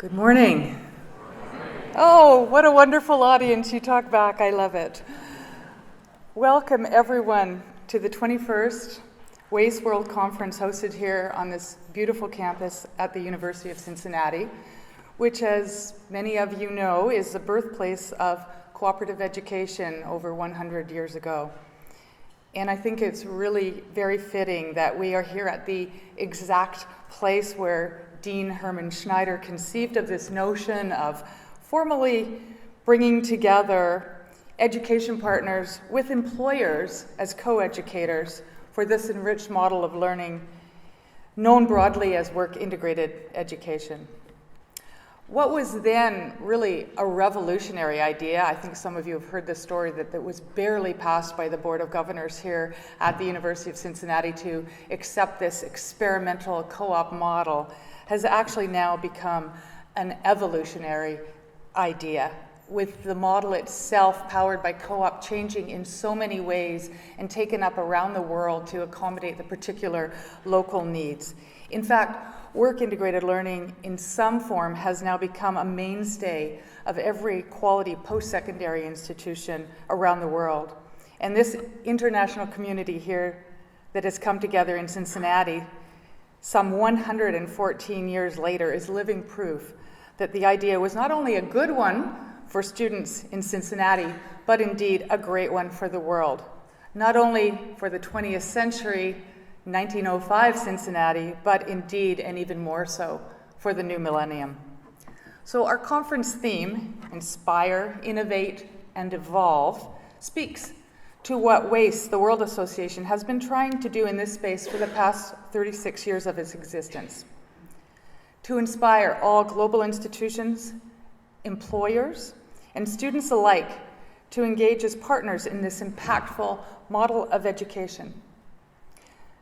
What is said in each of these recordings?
Good morning. Oh, what a wonderful audience. You talk back. I love it. Welcome, everyone, to the 21st Wace World Conference hosted here on this beautiful campus at the University of Cincinnati, which, as many of you know, is the birthplace of cooperative education over 100 years ago. And I think it's really very fitting that we are here at the exact place where Dean Herman Schneider conceived of this notion of formally bringing together education partners with employers as co-educators for this enriched model of learning known broadly as work-integrated education. What was then really a revolutionary idea, I think some of you have heard this story, that was barely passed by the Board of Governors here at the University of Cincinnati to accept this experimental co-op model, has actually now become an evolutionary idea, with the model itself powered by co-op changing in so many ways and taken up around the world to accommodate the particular local needs. In fact, work-integrated learning in some form has now become a mainstay of every quality post-secondary institution around the world. And this international community here that has come together in Cincinnati some 114 years later is living proof that the idea was not only a good one for students in Cincinnati, but indeed a great one for the world. Not only for the 20th century, 1905 Cincinnati, but indeed, and even more so, for the new millennium. So our conference theme, Inspire, Innovate, and Evolve, speaks to what Wace, the World Association, has been trying to do in this space for the past 36 years of its existence. To inspire all global institutions, employers, and students alike to engage as partners in this impactful model of education.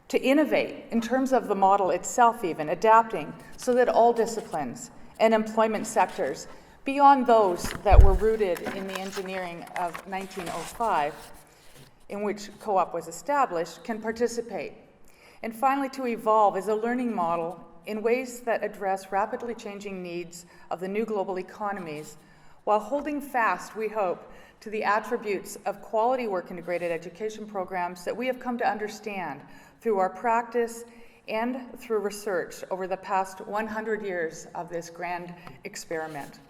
To innovate in terms of the model itself even, adapting so that all disciplines and employment sectors, beyond those that were rooted in the engineering of 1905, in which co-op was established, can participate. And finally, to evolve as a learning model in ways that address rapidly changing needs of the new global economies, while holding fast, we hope, to the attributes of quality work-integrated education programs that we have come to understand through our practice and through research over the past 100 years of this grand experiment.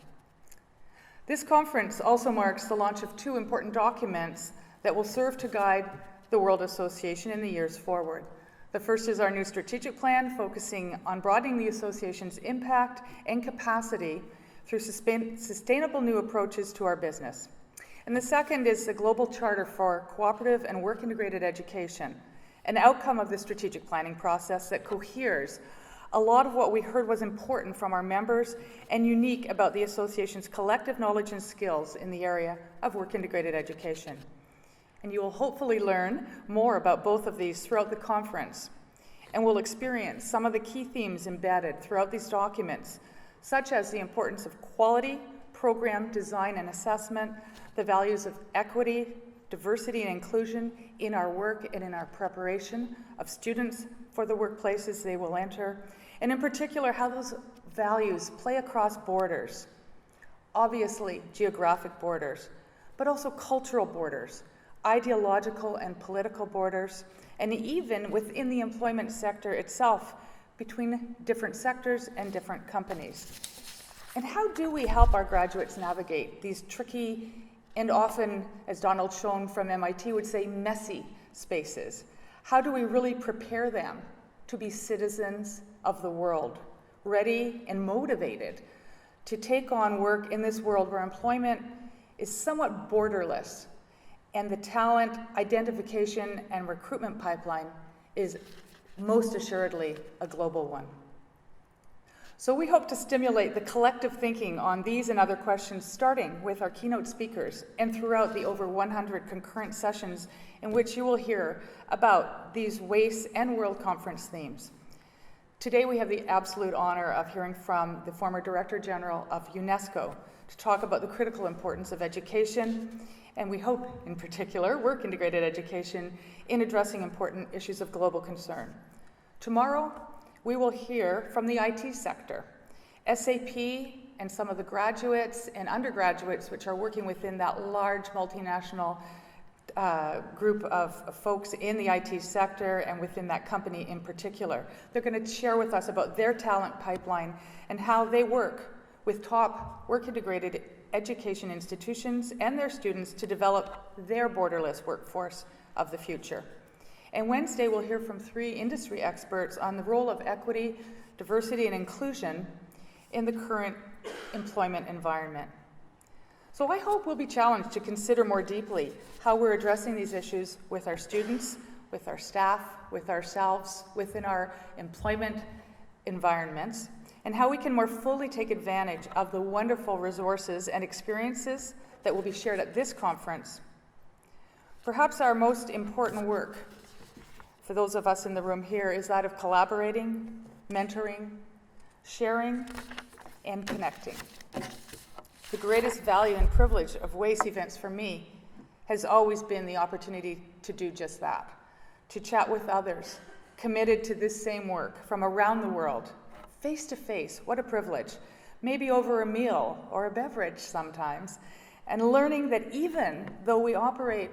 This conference also marks the launch of two important documents that will serve to guide the World Association in the years forward. The first is our new strategic plan, focusing on broadening the association's impact and capacity through sustainable new approaches to our business. And the second is the Global Charter for Cooperative and Work-Integrated Education, an outcome of the strategic planning process that coheres a lot of what we heard was important from our members and unique about the association's collective knowledge and skills in the area of work-integrated education. And you will hopefully learn more about both of these throughout the conference, and will experience some of the key themes embedded throughout these documents, such as the importance of quality, program design and assessment, the values of equity, diversity and inclusion in our work and in our preparation of students for the workplaces they will enter, and in particular how those values play across borders, obviously geographic borders, but also cultural borders, ideological and political borders, and even within the employment sector itself, between different sectors and different companies. And how do we help our graduates navigate these tricky and often, as Donald Schoen from MIT would say, messy spaces? How do we really prepare them to be citizens of the world, ready and motivated to take on work in this world where employment is somewhat borderless, and the talent identification and recruitment pipeline is most assuredly a global one? So we hope to stimulate the collective thinking on these and other questions, starting with our keynote speakers and throughout the over 100 concurrent sessions in which you will hear about these Wace and World Conference themes. Today we have the absolute honor of hearing from the former Director General of UNESCO to talk about the critical importance of education, and we hope, in particular, work-integrated education in addressing important issues of global concern. Tomorrow, we will hear from the IT sector. SAP and some of the graduates and undergraduates which are working within that large multinational group of folks in the IT sector and within that company in particular. They're going to share with us about their talent pipeline and how they work with top work-integrated education institutions and their students to develop their borderless workforce of the future. And Wednesday, we'll hear from 3 industry experts on the role of equity, diversity, and inclusion in the current employment environment. So I hope we'll be challenged to consider more deeply how we're addressing these issues with our students, with our staff, with ourselves, within our employment environments, and how we can more fully take advantage of the wonderful resources and experiences that will be shared at this conference. Perhaps our most important work for those of us in the room here is that of collaborating, mentoring, sharing, and connecting. The greatest value and privilege of Wace events for me has always been the opportunity to do just that, to chat with others committed to this same work from around the world, face to face. What a privilege. Maybe over a meal or a beverage sometimes, and learning that even though we operate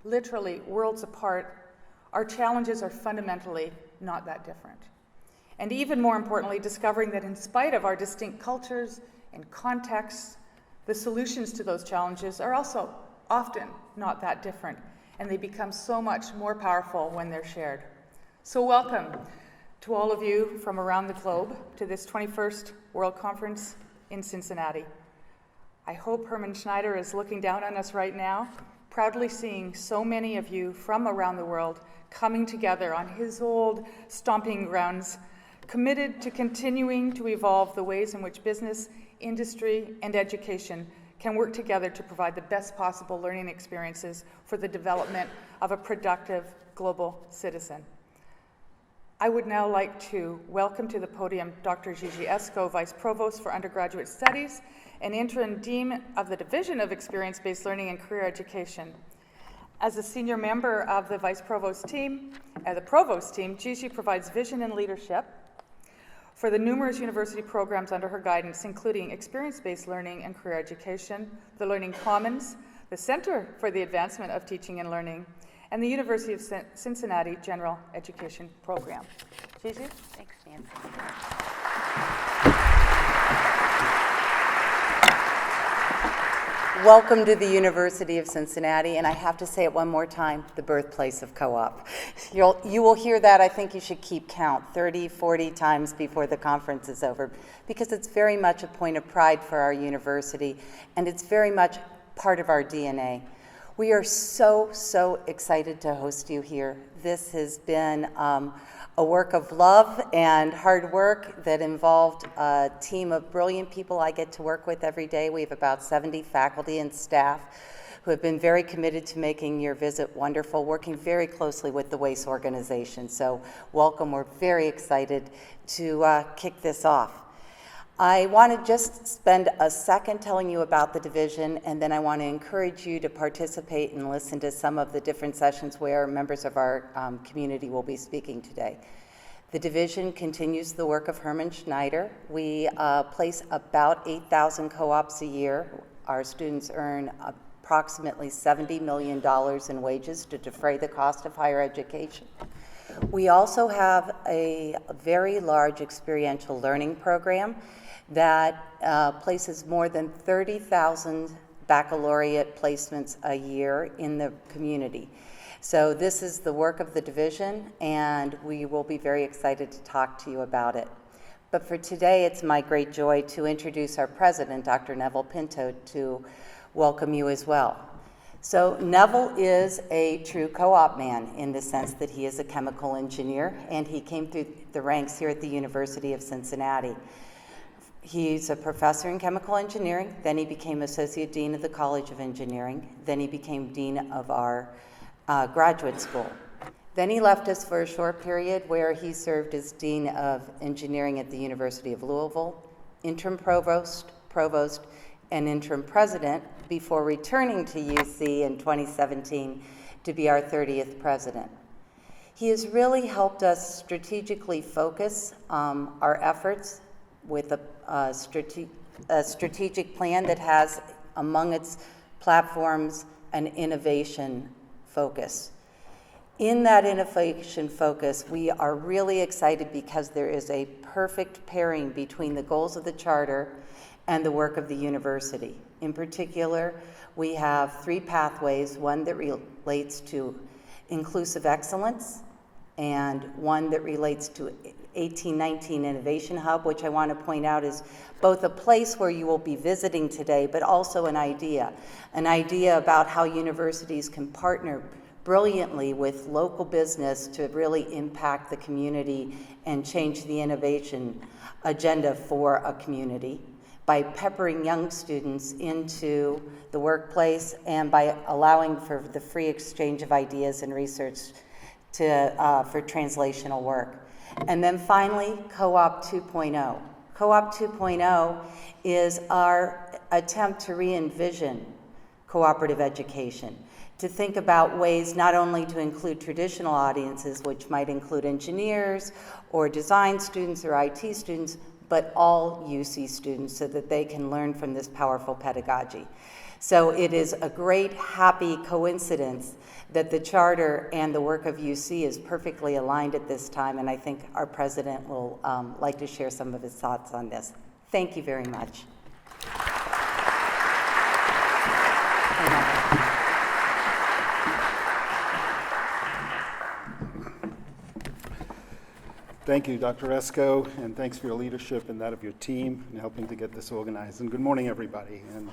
literally worlds apart, our challenges are fundamentally not that different. And even more importantly, discovering that in spite of our distinct cultures and contexts, the solutions to those challenges are also often not that different, and they become so much more powerful when they're shared. So welcome to all of you from around the globe to this 21st World Conference in Cincinnati. I hope Herman Schneider is looking down on us right now, proudly seeing so many of you from around the world coming together on his old stomping grounds, committed to continuing to evolve the ways in which business, industry, and education can work together to provide the best possible learning experiences for the development of a productive global citizen. I would now like to welcome to the podium Dr. Gigi Esco, Vice Provost for Undergraduate Studies and Interim Dean of the Division of Experience-Based Learning and Career Education. As a senior member of the Vice Provost team, the Provost team, Gigi provides vision and leadership for the numerous university programs under her guidance, including experience-based learning and career education, the Learning Commons, the Center for the Advancement of Teaching and Learning, and the University of Cincinnati General Education Program. Gigi? Thanks, Nancy. Welcome to the University of Cincinnati, and I have to say it one more time, the birthplace of co-op. You will hear that. I think you should keep count 30, 40 times before the conference is over, because it's very much a point of pride for our university, and it's very much part of our DNA. We are so excited to host you here. This has been a work of love and hard work that involved a team of brilliant people I get to work with every day. We have about 70 faculty and staff who have been very committed to making your visit wonderful, working very closely with the Wace organization. So welcome, we're very excited to kick this off. I want to just spend a second telling you about the division, and then I want to encourage you to participate and listen to some of the different sessions where members of our community will be speaking today. The division continues the work of Herman Schneider. We place about 8,000 co-ops a year. Our students earn approximately $70 million in wages to defray the cost of higher education. We also have a very large experiential learning program that places more than 30,000 baccalaureate placements a year in the community. So this is the work of the division, and we will be very excited to talk to you about it. But for today, it's my great joy to introduce our president, Dr. Neville Pinto, to welcome you as well. So Neville is a true co-op man in the sense that he is a chemical engineer, and he came through the ranks here at the University of Cincinnati. He's a professor in chemical engineering, then he became associate dean of the College of Engineering, then he became dean of our graduate school. Then he left us for a short period where he served as dean of engineering at the University of Louisville, interim provost, and interim president before returning to UC in 2017 to be our 30th president. He has really helped us strategically focus our efforts with a a strategic plan that has among its platforms an innovation focus. In that innovation focus, we are really excited because there is a perfect pairing between the goals of the charter and the work of the university. In particular, we have 3 pathways, one that relates to inclusive excellence, and one that relates to 1819 Innovation Hub, which I want to point out is both a place where you will be visiting today, but also an idea about how universities can partner brilliantly with local business to really impact the community and change the innovation agenda for a community by peppering young students into the workplace and by allowing for the free exchange of ideas and research for translational work. And then finally, Co-op 2.0. Co-op 2.0 is our attempt to re-envision cooperative education, to think about ways not only to include traditional audiences, which might include engineers or design students or IT students, but all UC students so that they can learn from this powerful pedagogy. So it is a great, happy coincidence that the charter and the work of UC is perfectly aligned at this time, and I think our president will like to share some of his thoughts on this. Thank you very much. Thank you, Dr. Esco, and thanks for your leadership and that of your team in helping to get this organized. And good morning, everybody, and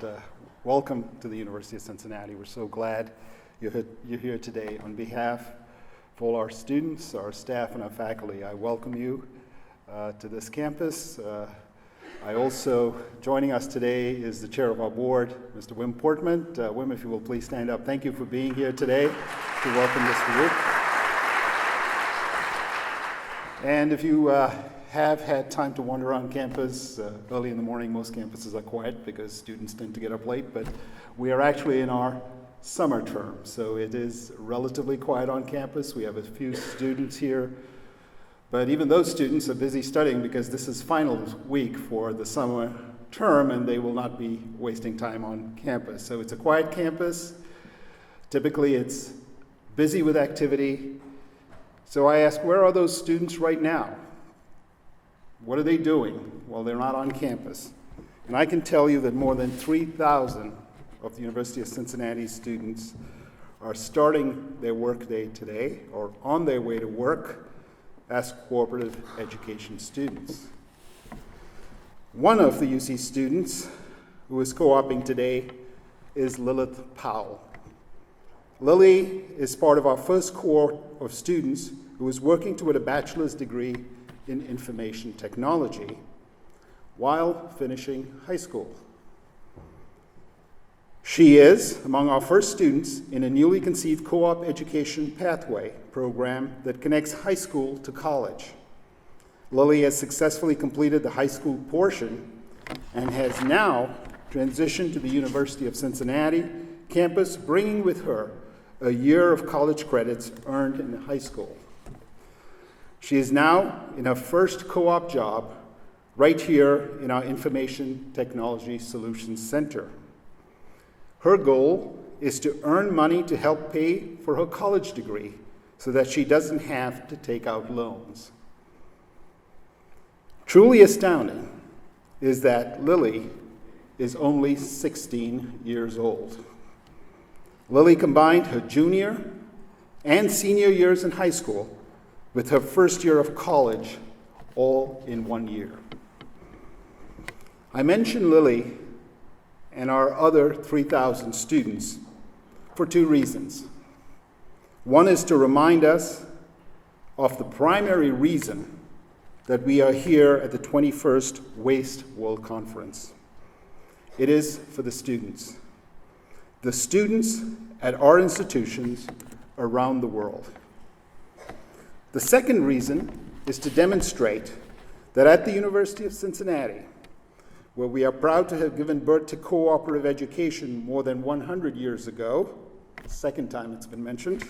welcome to the University of Cincinnati. We're so glad you're here today. On behalf of all our students, our staff, and our faculty, I welcome you to this campus. Joining us today is the chair of our board, Mr. Wim Portman. Wim, if you will please stand up. Thank you for being here today to welcome this group. And if you have had time to wander around campus, early in the morning, most campuses are quiet because students tend to get up late, but we are actually in our summer term, so it is relatively quiet on campus. We have a few students here, but even those students are busy studying because this is final week for the summer term and they will not be wasting time on campus. So it's a quiet campus. Typically it's busy with activity. So I ask, where are those students right now? What are they doing? Well, they're not on campus. And I can tell you that more than 3,000 of the University of Cincinnati students are starting their workday today or on their way to work as cooperative education students. One of the UC students who is co-oping today is Lilly Powell. Lilly is part of our first cohort of students who is working toward a bachelor's degree in information technology while finishing high school. She is among our first students in a newly conceived co-op education pathway program that connects high school to college. Lilly has successfully completed the high school portion and has now transitioned to the University of Cincinnati campus, bringing with her a year of college credits earned in high school. She is now in her first co-op job right here in our Information Technology Solutions Center. Her goal is to earn money to help pay for her college degree so that she doesn't have to take out loans. Truly astounding is that Lilly is only 16 years old. Lilly combined her junior and senior years in high school with her first year of college all in 1 year. I mention Lilly and our other 3,000 students for 2 reasons. One is to remind us of the primary reason that we are here at the 21st Wace World Conference. It is for the students at our institutions around the world. The second reason is to demonstrate that at the University of Cincinnati, where we are proud to have given birth to cooperative education more than 100 years ago, the second time it's been mentioned,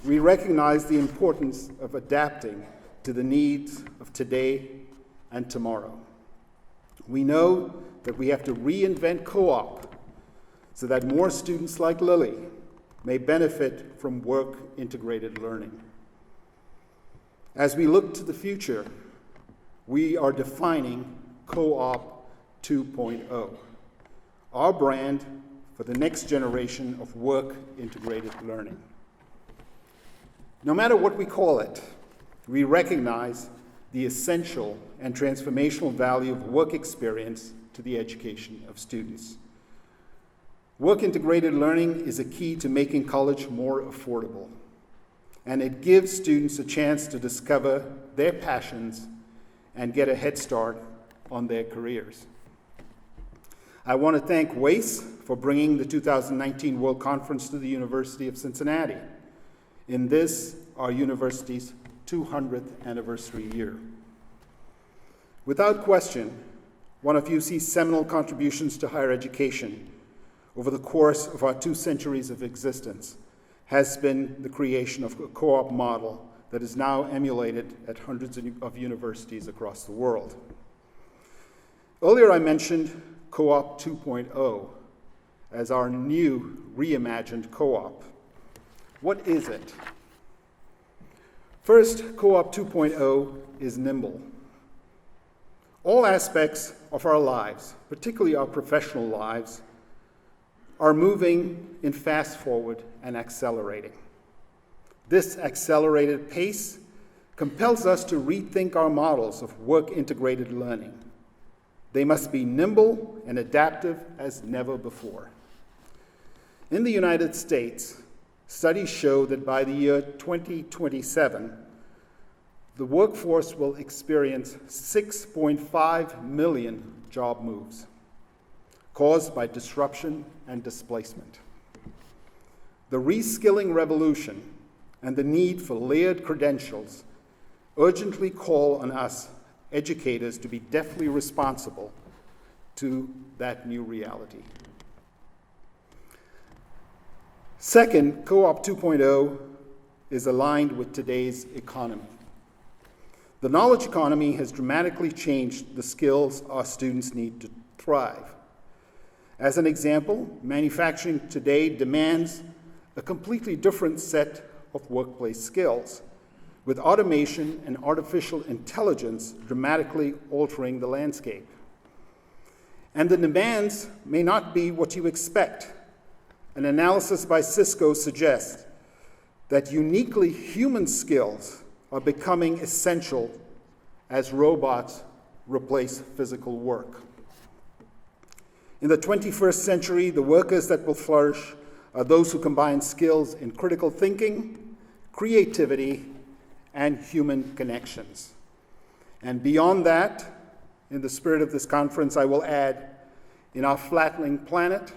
we recognize the importance of adapting to the needs of today and tomorrow. We know that we have to reinvent co-op so that more students like Lilly may benefit from work-integrated learning. As we look to the future, we are defining Co-op 2.0, our brand for the next generation of work-integrated learning. No matter what we call it, we recognize the essential and transformational value of work experience to the education of students. Work-integrated learning is a key to making college more affordable, and it gives students a chance to discover their passions and get a head start on their careers. I want to thank Wace for bringing the 2019 World Conference to the University of Cincinnati in this, our university's 200th anniversary year. Without question, one of UC's seminal contributions to higher education over the course of our 2 centuries of existence has been the creation of a co-op model that is now emulated at hundreds of universities across the world. Earlier I mentioned Co-op 2.0 as our new reimagined co-op. What is it? First, Co-op 2.0 is nimble. All aspects of our lives, particularly our professional lives, are moving in fast forward and accelerating. This accelerated pace compels us to rethink our models of work-integrated learning. They must be nimble and adaptive as never before. In the United States, studies show that by the year 2027, the workforce will experience 6.5 million job moves caused by disruption and displacement. The reskilling revolution and the need for layered credentials urgently call on us educators to be deftly responsible to that new reality. Second, Co-op 2.0 is aligned with today's economy. The knowledge economy has dramatically changed the skills our students need to thrive. As an example, manufacturing today demands a completely different set of workplace skills, with automation and artificial intelligence dramatically altering the landscape. And the demands may not be what you expect. An analysis by Cisco suggests that uniquely human skills are becoming essential as robots replace physical work. In the 21st century, the workers that will flourish are those who combine skills in critical thinking, creativity, and human connections. And beyond that, in the spirit of this conference, I will add, in our flattening planet,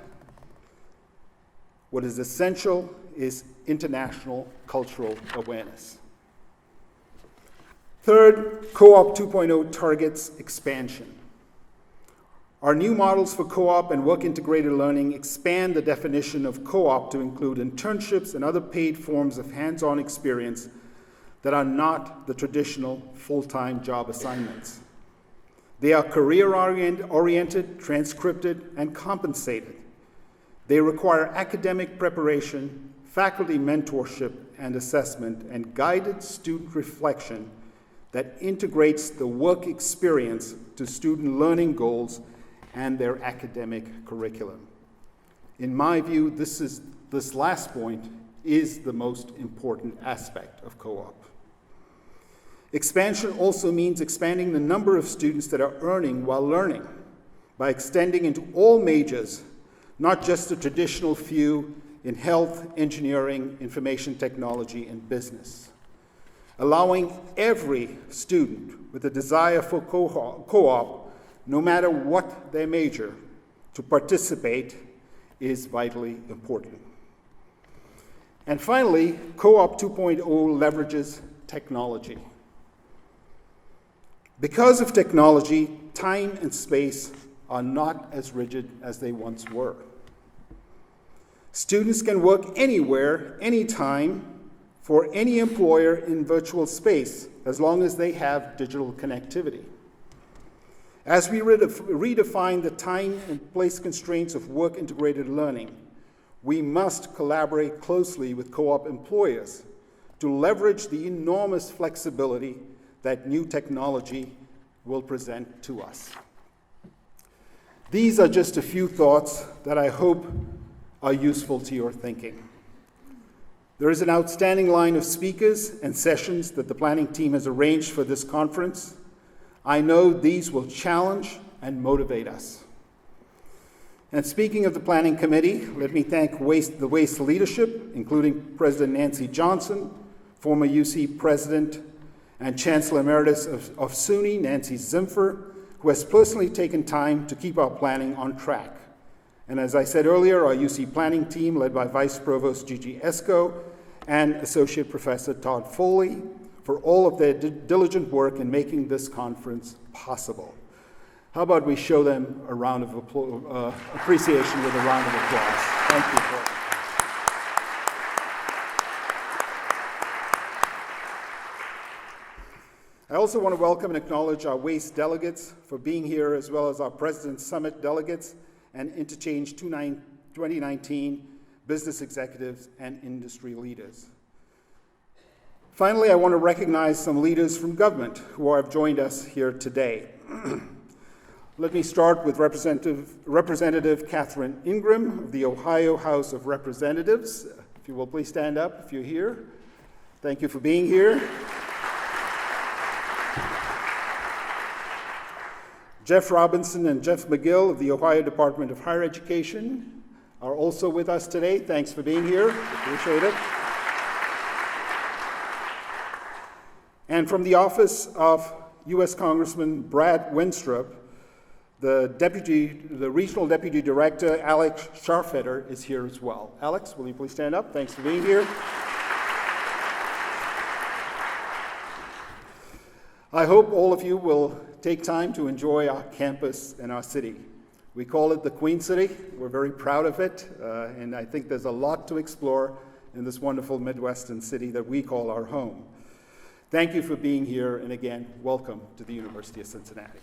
what is essential is international cultural awareness. Third, Co-op 2.0 targets expansion. Our new models for co-op and work-integrated learning expand the definition of co-op to include internships and other paid forms of hands-on experience that are not the traditional full-time job assignments. They are career-oriented, transcripted, and compensated. They require academic preparation, faculty mentorship and assessment, and guided student reflection that integrates the work experience to student learning goals and their academic curriculum. In my view, this last point is the most important aspect of co-op. Expansion also means expanding the number of students that are earning while learning by extending into all majors, not just the traditional few in health, engineering, information technology, and business. Allowing every student with a desire for co-op, no matter what their major, to participate is vitally important. And finally, Co-op 2.0 leverages technology. Because of technology, time and space are not as rigid as they once were. Students can work anywhere, anytime, for any employer in virtual space, as long as they have digital connectivity. As we redefine the time and place constraints of work-integrated learning, we must collaborate closely with co-op employers to leverage the enormous flexibility that new technology will present to us. These are just a few thoughts that I hope are useful to your thinking. There is an outstanding line of speakers and sessions that the planning team has arranged for this conference. I know these will challenge and motivate us. And speaking of the Planning Committee, let me thank the Wace leadership, including President Nancy Johnson, former UC President and Chancellor Emeritus of SUNY, Nancy Zimpher, who has personally taken time to keep our planning on track. And as I said earlier, our UC planning team, led by Vice Provost Gigi Esco and Associate Professor Todd Foley, for all of their diligent work in making this conference possible. How about we show them a round of appreciation with a round of applause. Thank you. I also want to welcome and acknowledge our Wace delegates for being here, as well as our President's Summit delegates and Interchange 2019 business executives and industry leaders. Finally, I want to recognize some leaders from government who have joined us here today. Let me start with Representative Catherine Ingram of the Ohio House of Representatives. If you will please stand up if you're here. Thank you for being here. Jeff Robinson and Jeff McGill of the Ohio Department of Higher Education are also with us today. Thanks for being here. Appreciate it. And from the office of U.S. Congressman Brad Wenstrup, the Regional Deputy Director, Alex Scharfetter, is here as well. Alex, will you please stand up? Thanks for being here. I hope all of you will take time to enjoy our campus and our city. We call it the Queen City. We're very proud of it, and I think there's a lot to explore in this wonderful Midwestern city that we call our home. Thank you for being here, and again, welcome to the University of Cincinnati.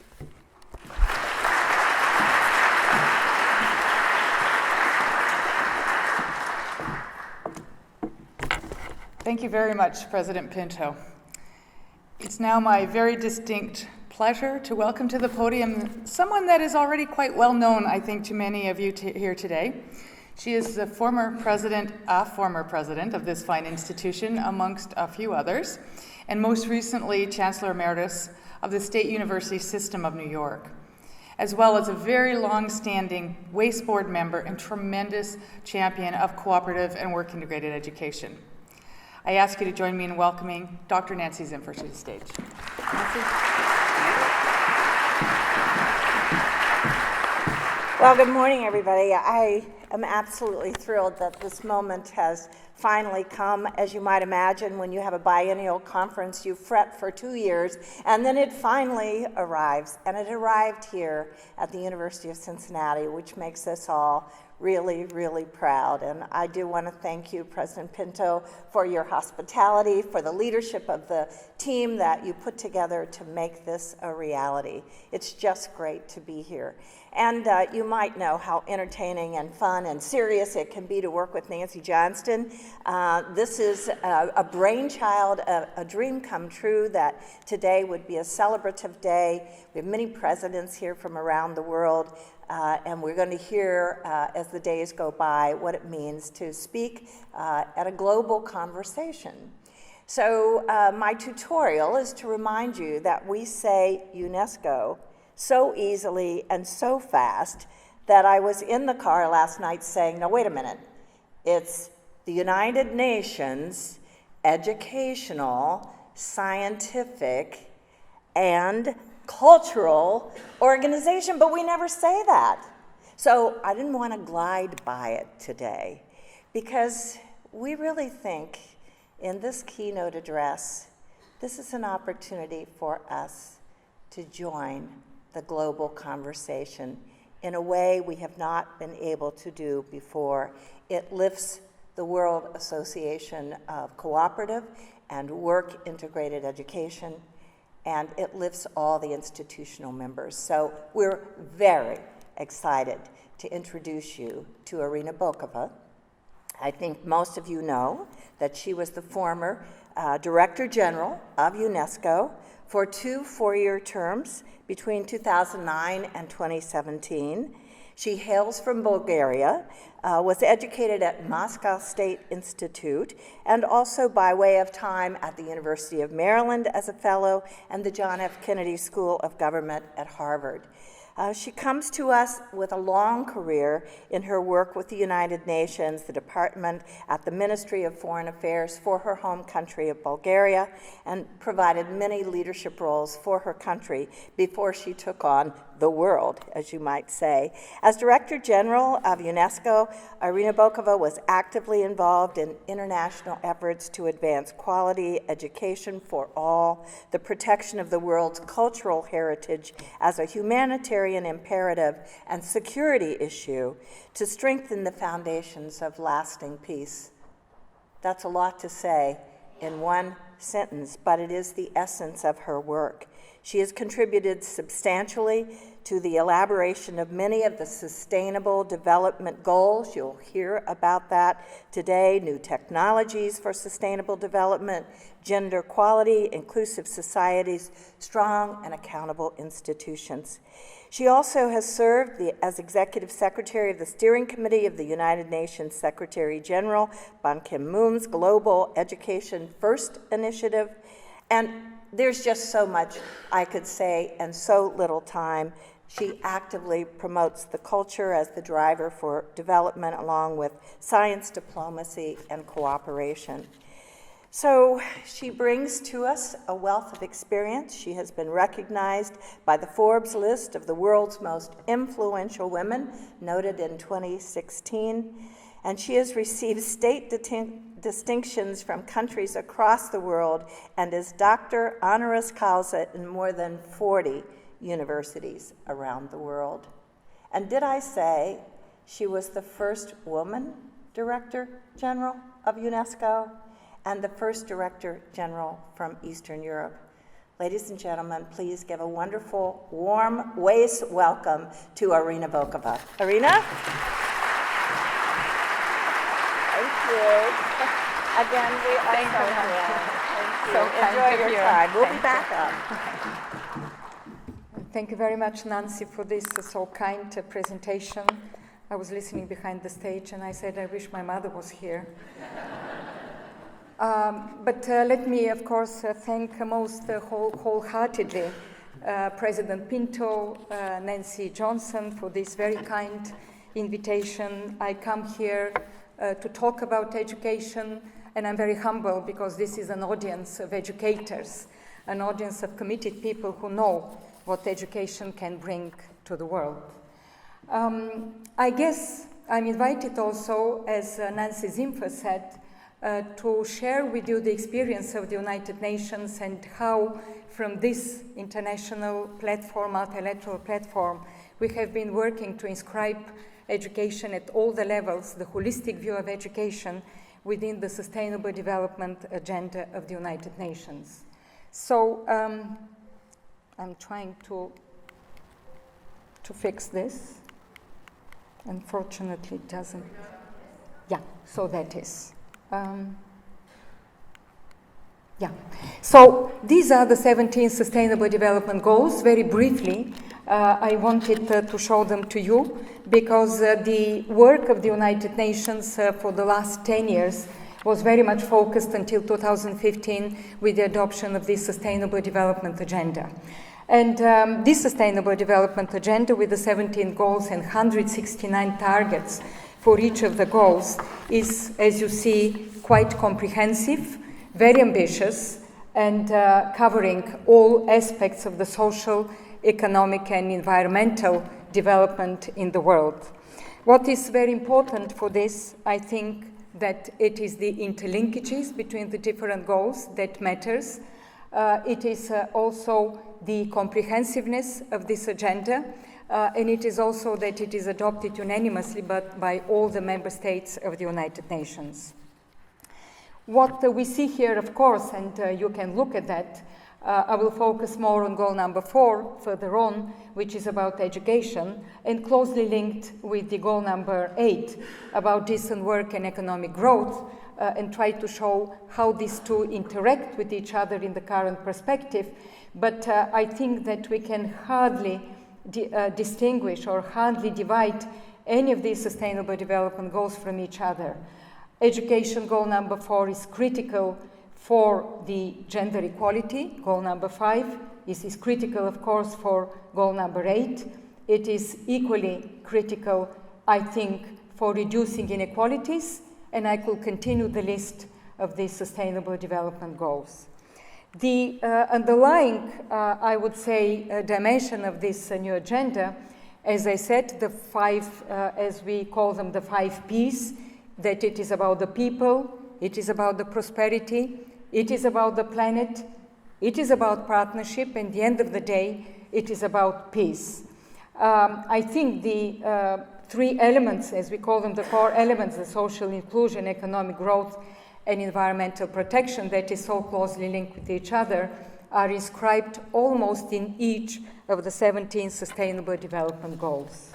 Thank you very much, President Pinto. It's now my very distinct pleasure to welcome to the podium someone that is already quite well known, I think, to many of you here today. She is the former president of this fine institution, amongst a few others, and most recently Chancellor Emeritus of the State University System of New York, as well as a very long-standing Wace Board member and tremendous champion of cooperative and work-integrated education. I ask you to join me in welcoming Dr. Nancy Zimpher to the stage. Nancy? Well, good morning, everybody. I am absolutely thrilled that this moment has finally come. As you might imagine, when you have a biennial conference, you fret for 2 years, and then it finally arrives. And it arrived here at the University of Cincinnati, which makes us all really, really proud. And I do want to thank you, President Pinto, for your hospitality, for the leadership of the team that you put together to make this a reality. It's just great to be here. And you might know how entertaining and fun and serious it can be to work with Nancy Johnston. This is a brainchild, a dream come true, that today would be a celebrative day. We have many presidents here from around the world, and we're going to hear, as the days go by, what it means to speak at a global conversation. So my tutorial is to remind you that we say UNESCO so easily and so fast that I was in the car last night saying, no, wait a minute, it's the United Nations Educational, Scientific, and Cultural Organization, but we never say that. So I didn't want to glide by it today, because we really think in this keynote address, this is an opportunity for us to join the global conversation in a way we have not been able to do before. It lifts the World Association of Cooperative and Work Integrated Education, and it lifts all the institutional members. So we're very excited to introduce you to Irina Bokova. I think most of you know that she was the former Director General of UNESCO for 2 four-year terms between 2009 and 2017. She hails from Bulgaria, was educated at Moscow State Institute, and also by way of time at the University of Maryland as a fellow and the John F. Kennedy School of Government at Harvard. She comes to us with a long career in her work with the United Nations, the department at the Ministry of Foreign Affairs for her home country of Bulgaria, and provided many leadership roles for her country before she took on the world, as you might say. As Director General of UNESCO, Irina Bokova was actively involved in international efforts to advance quality education for all, the protection of the world's cultural heritage as a humanitarian imperative and security issue, to strengthen the foundations of lasting peace. That's a lot to say in one sentence, but it is the essence of her work. She has contributed substantially to the elaboration of many of the Sustainable Development Goals. You'll hear about that today. New technologies for sustainable development, gender equality, inclusive societies, strong and accountable institutions. She also has served as Executive Secretary of the Steering Committee of the United Nations Secretary General Ban Ki-moon's Global Education First Initiative. And there's just so much I could say and so little time. She actively promotes the culture as the driver for development, along with science diplomacy and cooperation. So she brings to us a wealth of experience. She has been recognized by the Forbes list of the world's most influential women, noted in 2016, and she has received state distinctions from countries across the world and is Doctor Honoris Causa in more than 40 universities around the world. And did I say she was the first woman Director General of UNESCO and the first Director General from Eastern Europe? Ladies and gentlemen, please give a wonderful, warm Wace welcome to Irina Bokova. Irina? Thank you. Again, we are so thrilled. Thank you. So kind Enjoy of your you. time. We'll Thank be back up. Thank you very much, Nancy, for this so kind presentation. I was listening behind the stage and I said, I wish my mother was here. But let me, of course, thank most wholeheartedly President Pinto, Nancy Johnson, for this very kind invitation. I come here to talk about education, and I'm very humble because this is an audience of educators, an audience of committed people who know what education can bring to the world. I guess I'm invited also, as Nancy Zimpher said, to share with you the experience of the United Nations and how from this international platform, multilateral platform, we have been working to inscribe education at all the levels, the holistic view of education within the Sustainable Development Agenda of the United Nations. So I'm trying to fix this. Unfortunately, it doesn't. Yeah, so that is. So these are the 17 Sustainable Development Goals. Very briefly, I wanted to show them to you because the work of the United Nations for the last 10 years was very much focused until 2015 with the adoption of this Sustainable Development Agenda. And this Sustainable Development Agenda with the 17 goals and 169 targets for each of the goals is, as you see, quite comprehensive, very ambitious, and covering all aspects of the social, economic, and environmental development in the world. What is very important for this, I think, that it is the interlinkages between the different goals that matters. It is also the comprehensiveness of this agenda, and it is also that it is adopted unanimously by all the member states of the United Nations. What we see here, of course, and you can look at that, I will focus more on goal number 4 further on, which is about education, and closely linked with the goal number 8 about decent work and economic growth, and try to show how these two interact with each other in the current perspective. But I think that we can hardly distinguish or hardly divide any of these sustainable development goals from each other. Education goal number 4 is critical for the gender equality. Goal number 5 is critical, of course, for goal number 8. It is equally critical, I think, for reducing inequalities, and I could continue the list of these sustainable development goals. The underlying, I would say, dimension of this new agenda, as I said, the 5, as we call them, the 5 Ps, that it is about the people, it is about the prosperity, it is about the planet, it is about partnership, and at the end of the day, it is about peace. I think the 3 elements, as we call them, the core elements, the social inclusion, economic growth, and environmental protection that is so closely linked with each other, are inscribed almost in each of the 17 Sustainable Development Goals.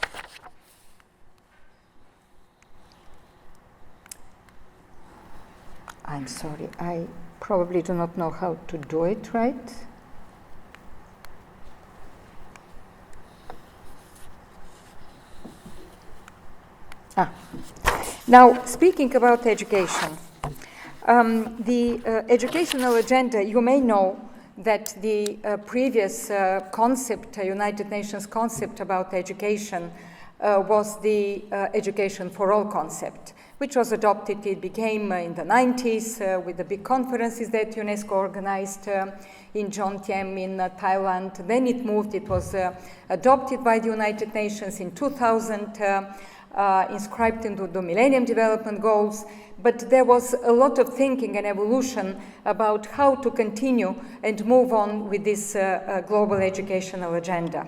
I'm sorry, I probably do not know how to do it right. Now, speaking about education, the educational agenda, you may know that the previous concept, United Nations concept about education, was the education for all concept, which was adopted. It became in the 90s with the big conferences that UNESCO organized in Jomtien in Thailand. Then it moved, it was adopted by the United Nations in 2000, inscribed into the Millennium Development Goals. But there was a lot of thinking and evolution about how to continue and move on with this global educational agenda.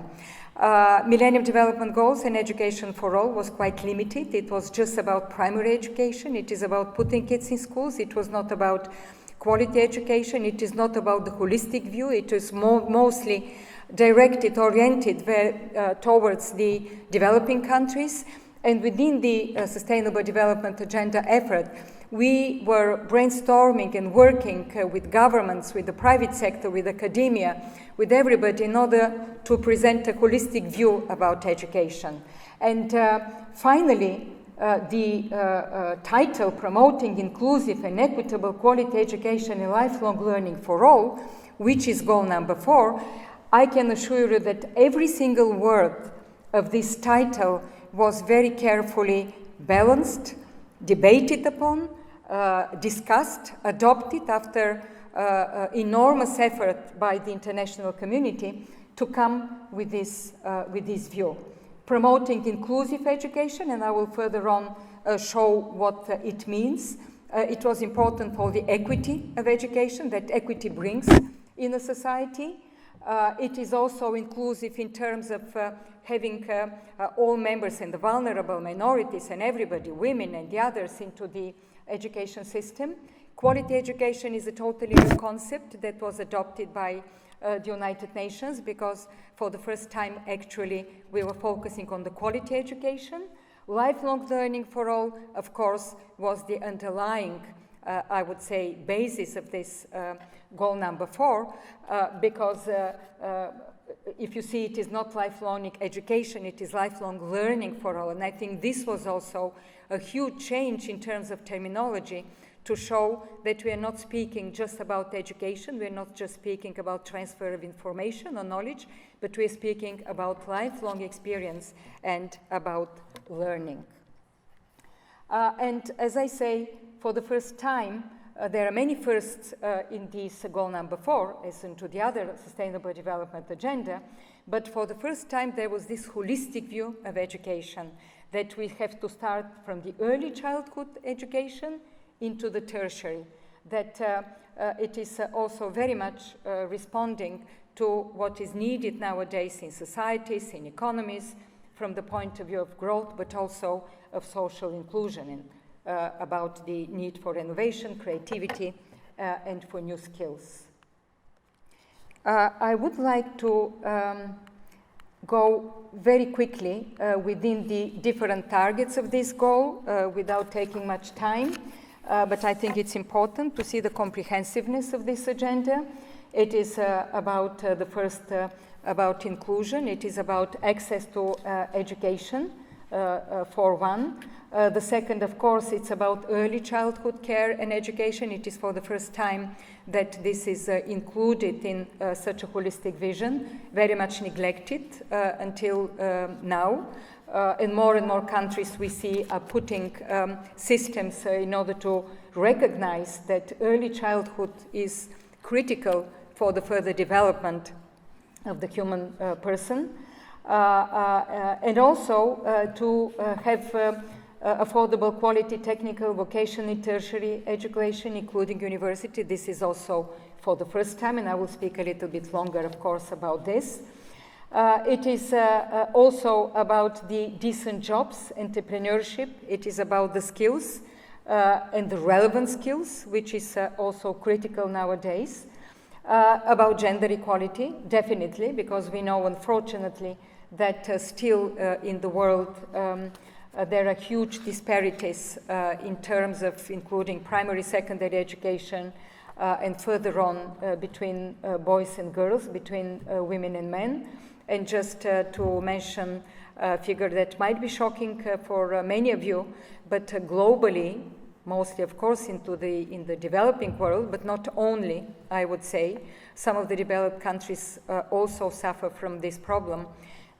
Millennium Development Goals and Education for All was quite limited. It was just about primary education. It is about putting kids in schools. It was not about quality education. It is not about the holistic view. It is mostly directed, oriented towards the developing countries. And within the Sustainable Development Agenda effort, we were brainstorming and working with governments, with the private sector, with academia, with everybody in order to present a holistic view about education. And finally, the title, Promoting Inclusive and Equitable Quality Education and Lifelong Learning for All, which is goal number 4, I can assure you that every single word of this title was very carefully balanced, debated upon, discussed, adopted after enormous effort by the international community to come with this view. Promoting inclusive education, and I will further on show what it means. It was important for the equity of education that equity brings in a society. It is also inclusive in terms of having all members and the vulnerable minorities and everybody, women and the others, into the education system. Quality education is a totally new concept that was adopted by the United Nations, because for the first time, actually, we were focusing on the quality education. Lifelong learning for all, of course, was the underlying, I would say, basis of this goal number 4, because if you see, it is not lifelong education, it is lifelong learning for all. And I think this was also a huge change in terms of terminology to show that we are not speaking just about education, we are not just speaking about transfer of information or knowledge, but we are speaking about lifelong experience and about learning. And as I say, for the first time, there are many firsts in this goal number 4, as into the other Sustainable Development Agenda, but for the first time there was this holistic view of education, that we have to start from the early childhood education into the tertiary, that it is also very much responding to what is needed nowadays in societies, in economies, from the point of view of growth, but also of social inclusion, and about the need for innovation, creativity, and for new skills. I would like to go very quickly within the different targets of this goal without taking much time, but I think it's important to see the comprehensiveness of this agenda. It is about the first, about inclusion. It is about access to education, for one. The second, of course, it's about early childhood care and education. It is for the first time that this is included in such a holistic vision, very much neglected until now. In more and more countries we see are putting systems in order to recognize that early childhood is critical for the further development of the human person. And also to have affordable quality technical, vocational, tertiary education, including university. This is also for the first time, and I will speak a little bit longer, of course, about this. It is also about the decent jobs, entrepreneurship. It is about the skills and the relevant skills, which is also critical nowadays. About gender equality, definitely, because we know, unfortunately, that still in the world there are huge disparities in terms of including primary, secondary education, and further on between boys and girls, between women and men. And just to mention a figure that might be shocking for many of you, but globally, mostly, of course, in the developing world, but not only, I would say, some of the developed countries also suffer from this problem,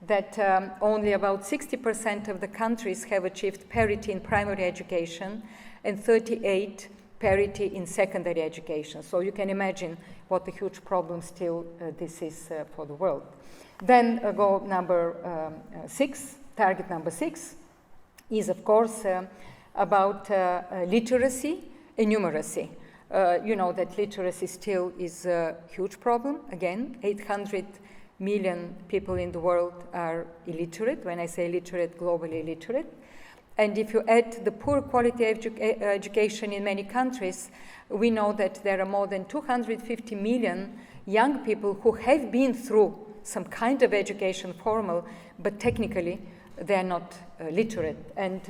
that only about 60% of the countries have achieved parity in primary education and 38% parity in secondary education. So you can imagine what a huge problem still this is for the world. Then goal number 6, target number 6, is of course about literacy and numeracy. You know that literacy still is a huge problem. Again, 800 million people in the world are illiterate. When I say illiterate, globally illiterate. And if you add the poor quality education in many countries, we know that there are more than 250 million young people who have been through some kind of education, formal, but technically they're not literate. And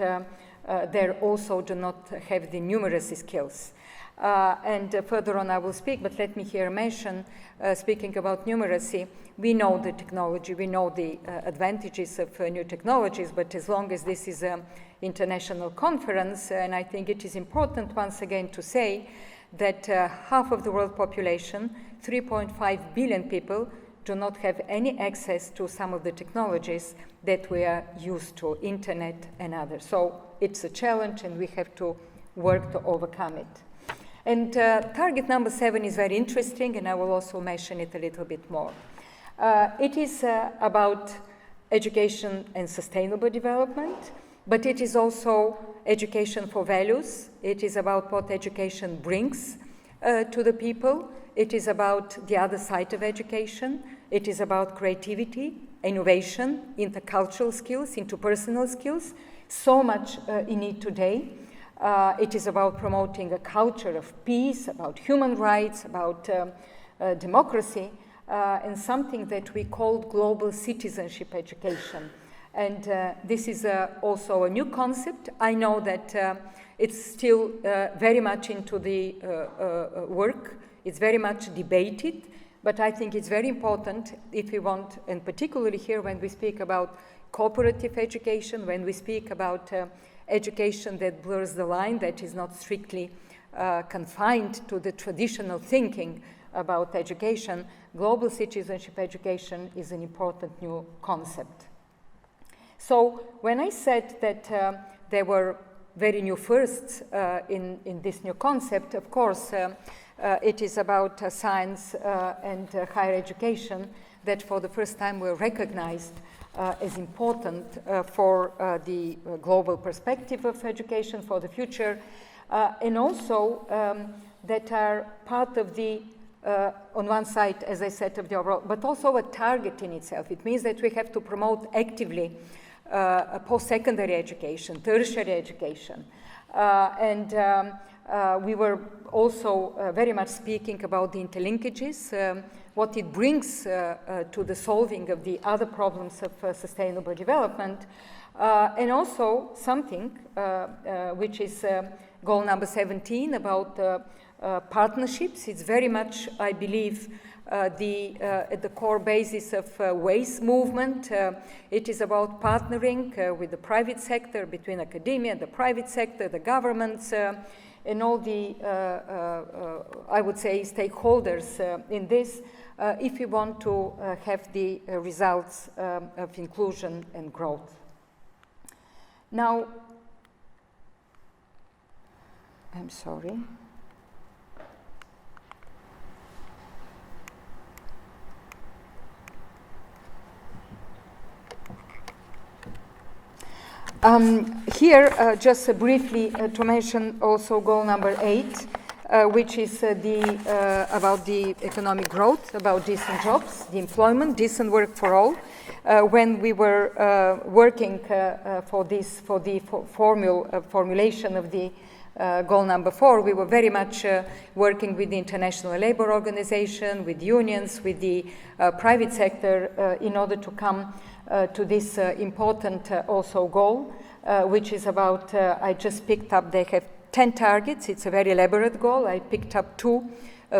they also do not have the numeracy skills. And further on I will speak, but let me here mention, speaking about numeracy, we know the technology, we know the advantages of new technologies, but as long as this is an international conference, and I think it is important once again to say that half of the world population, 3.5 billion people, do not have any access to some of the technologies that we are used to, internet and others. So it's a challenge and we have to work to overcome it. And target number 7 is very interesting, and I will also mention it a little bit more. It is about education and sustainable development, but it is also education for values. It is about what education brings to the people. It is about the other side of education. It is about creativity, innovation, intercultural skills, interpersonal skills. So much in need today. It is about promoting a culture of peace, about human rights, about democracy, and something that we call global citizenship education. And this is also a new concept. I know that it's still very much into the work. It's very much debated, but I think it's very important if we want, and particularly here when we speak about cooperative education, when we speak about education that blurs the line, that is not strictly confined to the traditional thinking about education, global citizenship education is an important new concept. So when I said that there were very new firsts in this new concept, of course, it is about science and higher education that for the first time were recognized as important for the global perspective of education for the future, and also that are part of the, on one side, as I said, of the overall, but also a target in itself. It means that we have to promote actively post-secondary education, tertiary education, and we were also very much speaking about the interlinkages, what it brings to the solving of the other problems of sustainable development, and also something which is goal number 17 about partnerships. It's very much, I believe, at the core basis of Wace movement. It is about partnering with the private sector, between academia, the private sector, the governments, and all the, I would say, stakeholders in this, if we want to have the results of inclusion and growth. Now, I'm sorry. Here, just briefly to mention also goal number 8, which is about the economic growth, about decent jobs, the employment, decent work for all. When we were working for the formulation of the goal number 4, we were very much working with the International Labour Organization, with unions, with the private sector in order to come to this important also goal, which is about, I just picked up, they have 10 targets. It's a very elaborate goal. I picked up 2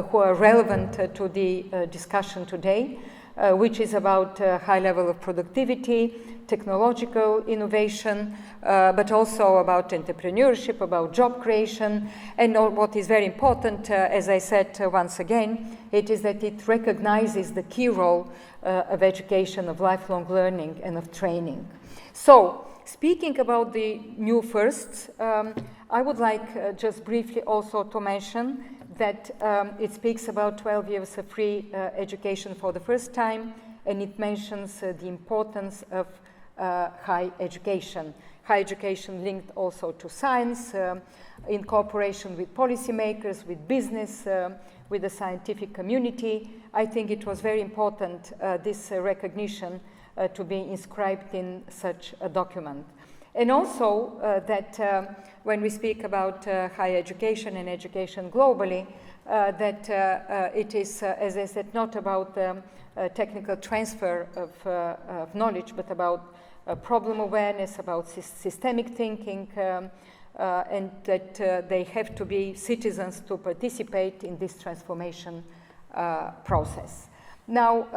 who are relevant to the discussion today, which is about high level of productivity, technological innovation, but also about entrepreneurship, about job creation, and what is very important, as I said once again, it is that it recognizes the key role of education, of lifelong learning, and of training. So, speaking about the new firsts, I would like just briefly also to mention that it speaks about 12 years of free education for the first time, and it mentions the importance of high education. High education linked also to science, in cooperation with policymakers, with business, with the scientific community. I think it was very important, this recognition, to be inscribed in such a document. And also that when we speak about higher education and education globally, that it is, as I said, not about technical transfer of knowledge, but about problem awareness, about systemic thinking, and that they have to be citizens to participate in this transformation process. Now,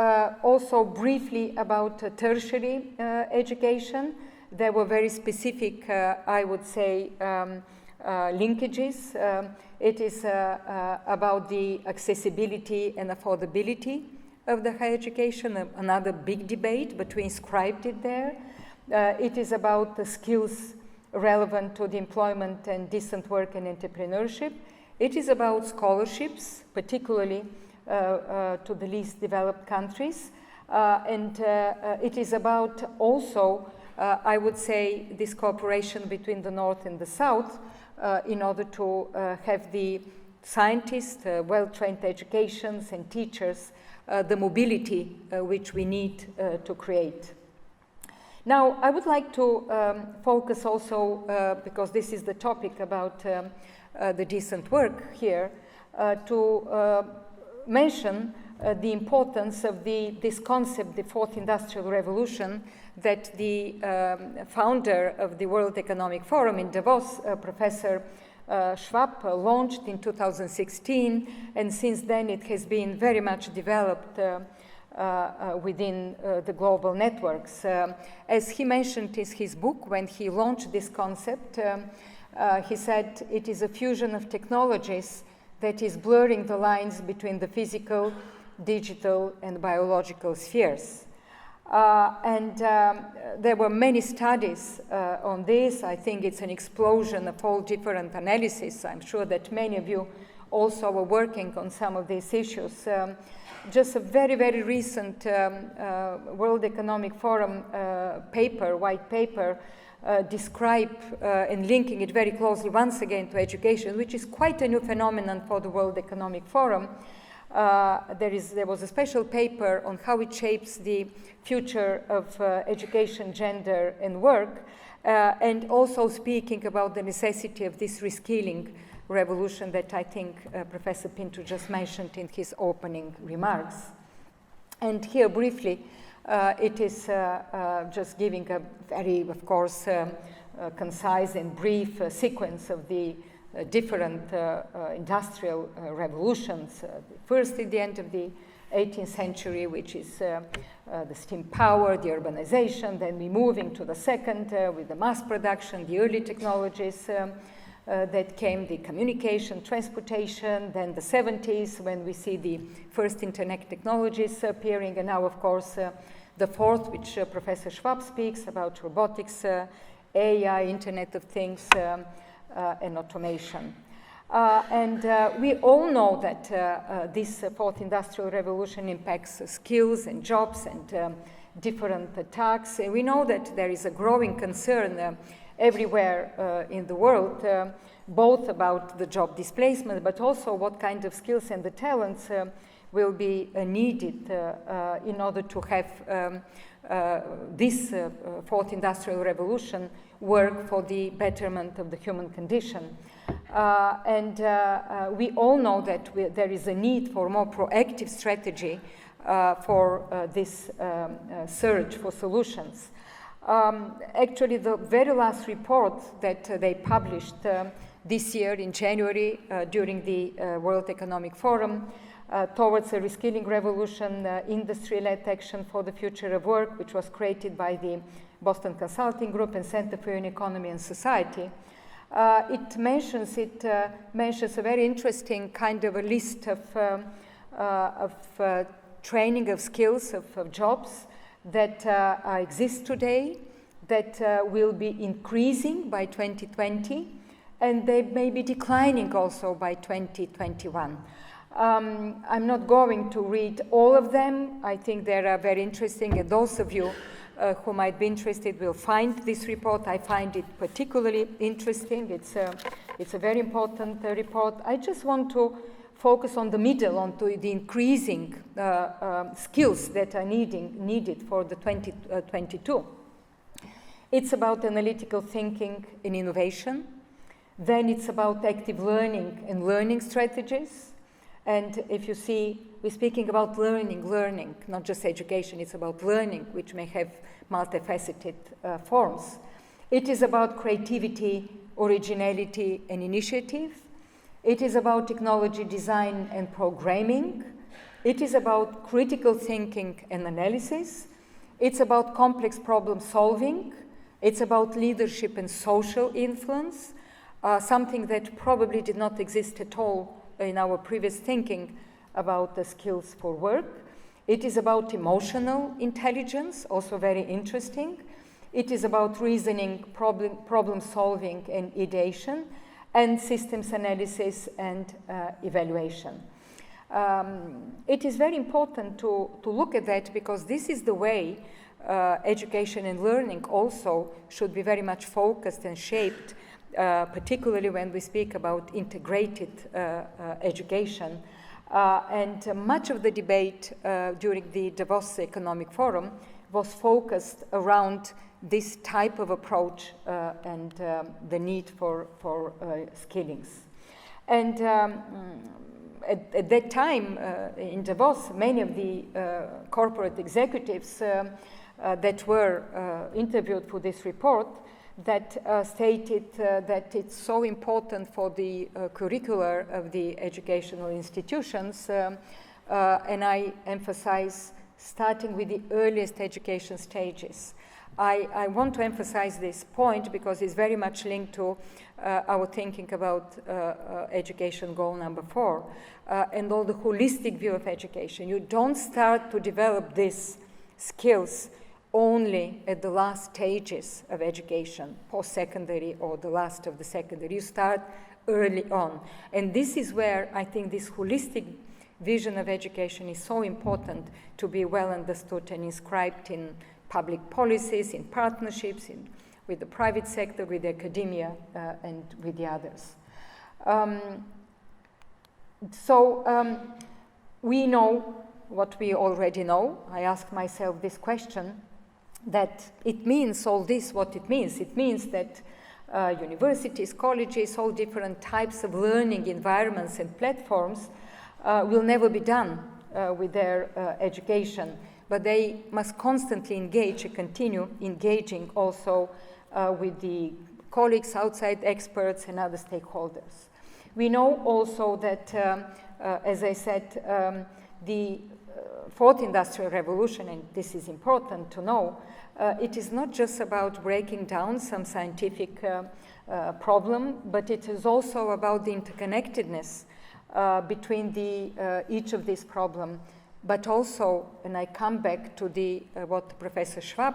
also briefly about tertiary education. There were very specific, I would say, linkages. It is about the accessibility and affordability of the higher education, another big debate, but we inscribed it there. It is about the skills relevant to the employment and decent work and entrepreneurship. It is about scholarships, particularly to the least developed countries. And it is about also I would say this cooperation between the North and the South in order to have the scientists, well-trained educations and teachers, the mobility which we need to create. Now, I would like to focus also, because this is the topic about the decent work here, to mention the importance of this concept, the fourth industrial revolution, that the founder of the World Economic Forum in Davos, Professor Schwab, launched in 2016, and since then it has been very much developed within the global networks. As he mentioned in his book, when he launched this concept, he said it is a fusion of technologies that is blurring the lines between the physical, digital, and biological spheres. There were many studies on this. I think it's an explosion of all different analyses. I'm sure that many of you also were working on some of these issues. Just a very, very recent World Economic Forum white paper, describe and linking it very closely once again to education, which is quite a new phenomenon for the World Economic Forum. There was a special paper on how it shapes the future of education, gender, and work, and also speaking about the necessity of this reskilling revolution that I think Professor Pinto just mentioned in his opening remarks. And here briefly, it is just giving a very, of course, concise and brief sequence of the different industrial revolutions. First at the end of the 18th century, which is the steam power, the urbanization, then we move into the second with the mass production, the early technologies that came, the communication, transportation, then the 70s when we see the first internet technologies appearing, and now of course the fourth, which Professor Schwab speaks about, robotics, AI, Internet of Things, and automation. We all know that this fourth industrial revolution impacts skills and jobs and different tasks. We know that there is a growing concern everywhere in the world, both about the job displacement, but also what kind of skills and the talents will be needed in order to have this fourth industrial revolution work for the betterment of the human condition. We all know that there is a need for more proactive strategy for this search for solutions. Actually, the very last report that they published this year in January during the World Economic Forum towards a reskilling revolution, industry-led action for the future of work, which was created by the Boston Consulting Group and Center for Union Economy and Society. It mentions a very interesting kind of a list of training of skills, of jobs that exist today, that will be increasing by 2020, and they may be declining also by 2021. I'm not going to read all of them. I think they are very interesting, and those of you who might be interested will find this report. I find it particularly interesting. It's a very important report. I just want to focus on the middle, on the increasing skills that are needed for the 2022. It's about analytical thinking and innovation. Then it's about active learning and learning strategies. And if you see, we're speaking about learning, not just education, it's about learning, which may have multifaceted forms. It is about creativity, originality, and initiative. It is about technology design and programming. It is about critical thinking and analysis. It's about complex problem solving. It's about leadership and social influence, something that probably did not exist at all in our previous thinking about the skills for work. It is about emotional intelligence, also very interesting. It is about reasoning, problem solving and ideation, and systems analysis and evaluation. It is very important to look at that, because this is the way education and learning also should be very much focused and shaped, particularly when we speak about integrated education. And much of the debate during the Davos Economic Forum was focused around this type of approach and the need for skillings. And at that time in Davos, many of the corporate executives that were interviewed for this report that stated that it's so important for the curricular of the educational institutions, and I emphasize starting with the earliest education stages. I want to emphasize this point because it's very much linked to our thinking about education goal number 4 and all the holistic view of education. You don't start to develop these skills only at the last stages of education, post-secondary or the last of the secondary. You start early on. And this is where I think this holistic vision of education is so important to be well understood and inscribed in public policies, in partnerships, with the private sector, with academia, and with the others. We know what we already know. I asked myself this question, that it means all this what it means. It means that universities, colleges, all different types of learning environments and platforms will never be done with their education. But they must constantly engage and continue engaging also with the colleagues, outside experts, and other stakeholders. We know also that, as I said, the fourth industrial revolution, and this is important to know, it is not just about breaking down some scientific problem, but it is also about the interconnectedness between each of these problems. But also, and I come back to what Professor Schwab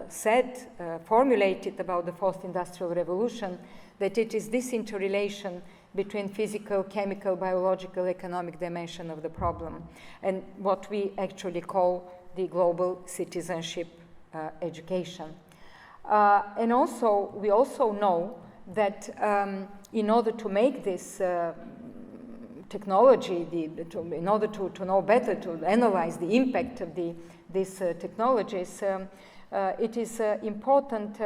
said, formulated about the fourth industrial revolution, that it is this interrelation between physical, chemical, biological, economic dimension of the problem, and what we actually call the global citizenship education. And also, we also know that in order to make this technology, in order to know better, to analyze the impact of these technologies, it is important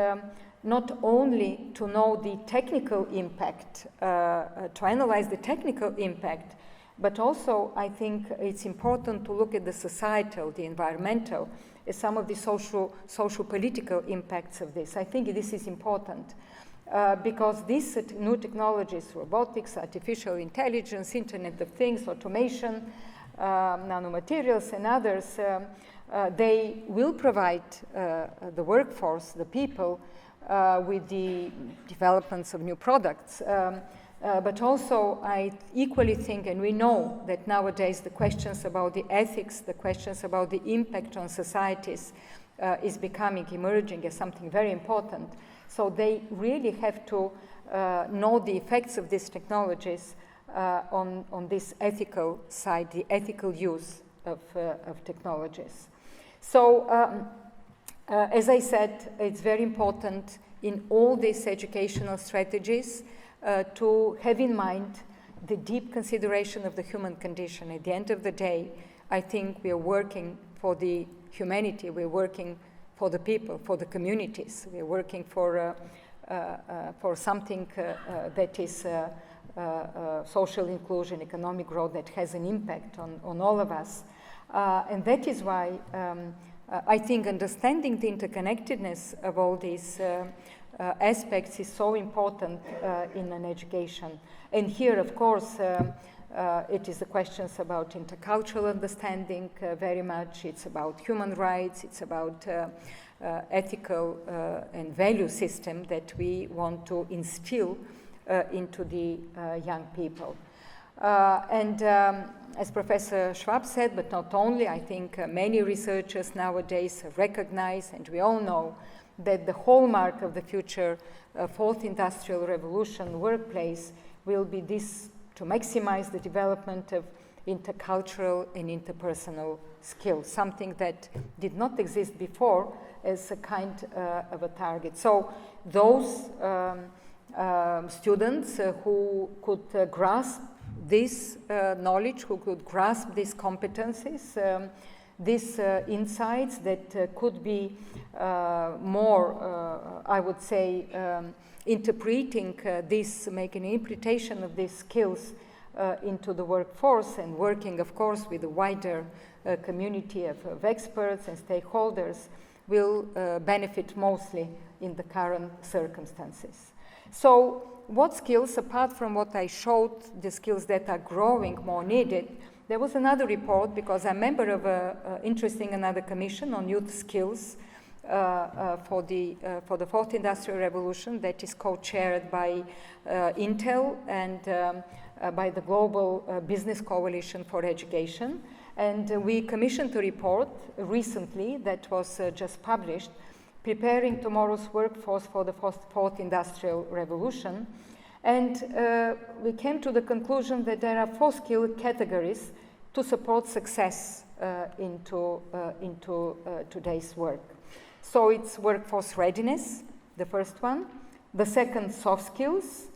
not only to know the technical impact, to analyze the technical impact, but also I think it's important to look at the societal, the environmental, some of the social political impacts of this. I think this is important because these new technologies, robotics, artificial intelligence, Internet of Things, automation, nanomaterials, and others, they will provide the workforce, the people, with the developments of new products. But also, I equally think, and we know that nowadays the questions about the ethics, the questions about the impact on societies is becoming emerging as something very important. So they really have to know the effects of these technologies on this ethical side, the ethical use of technologies. So, as I said, it's very important in all these educational strategies to have in mind the deep consideration of the human condition. At the end of the day, I think we are working for the humanity, we're working for the people, for the communities, we're working for something that is social inclusion, economic growth that has an impact on all of us. And that is why I think understanding the interconnectedness of all these aspects is so important in an education. And here, of course, it is the questions about intercultural understanding very much. It's about human rights. It's about ethical and value system that we want to instill into the young people. As Professor Schwab said, but not only, I think many researchers nowadays recognize, and we all know, that the hallmark of the future fourth industrial revolution workplace will be this, to maximize the development of intercultural and interpersonal skills, something that did not exist before as a kind of a target. So those students who could grasp this knowledge, who could grasp these competencies, these insights that could be more, I would say, interpreting this, making an interpretation of these skills into the workforce and working, of course, with a wider community of experts and stakeholders will benefit mostly in the current circumstances. So what skills, apart from what I showed, the skills that are growing more needed, there was another report, because I'm a member of another commission on youth skills for the fourth industrial revolution that is co-chaired by Intel and by the Global Business Coalition for Education. And we commissioned a report recently that was just published, Preparing Tomorrow's Workforce for the Fourth Industrial Revolution. And we came to the conclusion that there are 4 skill categories to support success into today's work. So it's workforce readiness, the first one. The second, soft skills.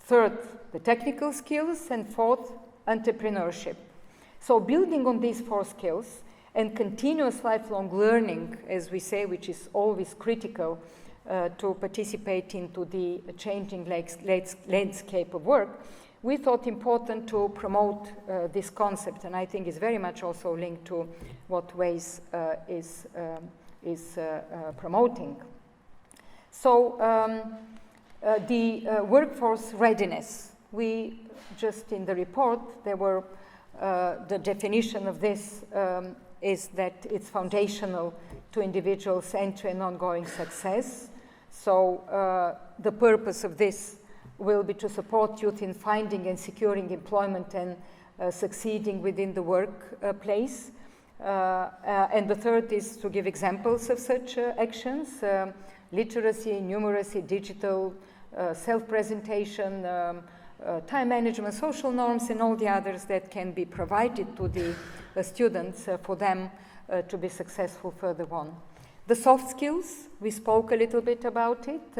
Third, the technical skills. And fourth, entrepreneurship. So building on these 4 skills and continuous lifelong learning, as we say, which is always critical to participate into the changing landscape of work, we thought important to promote this concept, and I think it's very much also linked to what Wace is promoting. So the workforce readiness, we just in the report, there were the definition of this is that it's foundational to individuals' entry and ongoing success. So the purpose of this will be to support youth in finding and securing employment and succeeding within the workplace. And the third is to give examples of such actions, literacy, numeracy, digital, self-presentation, time management, social norms, and all the others that can be provided to the students for them to be successful further on. The soft skills, we spoke a little bit about it,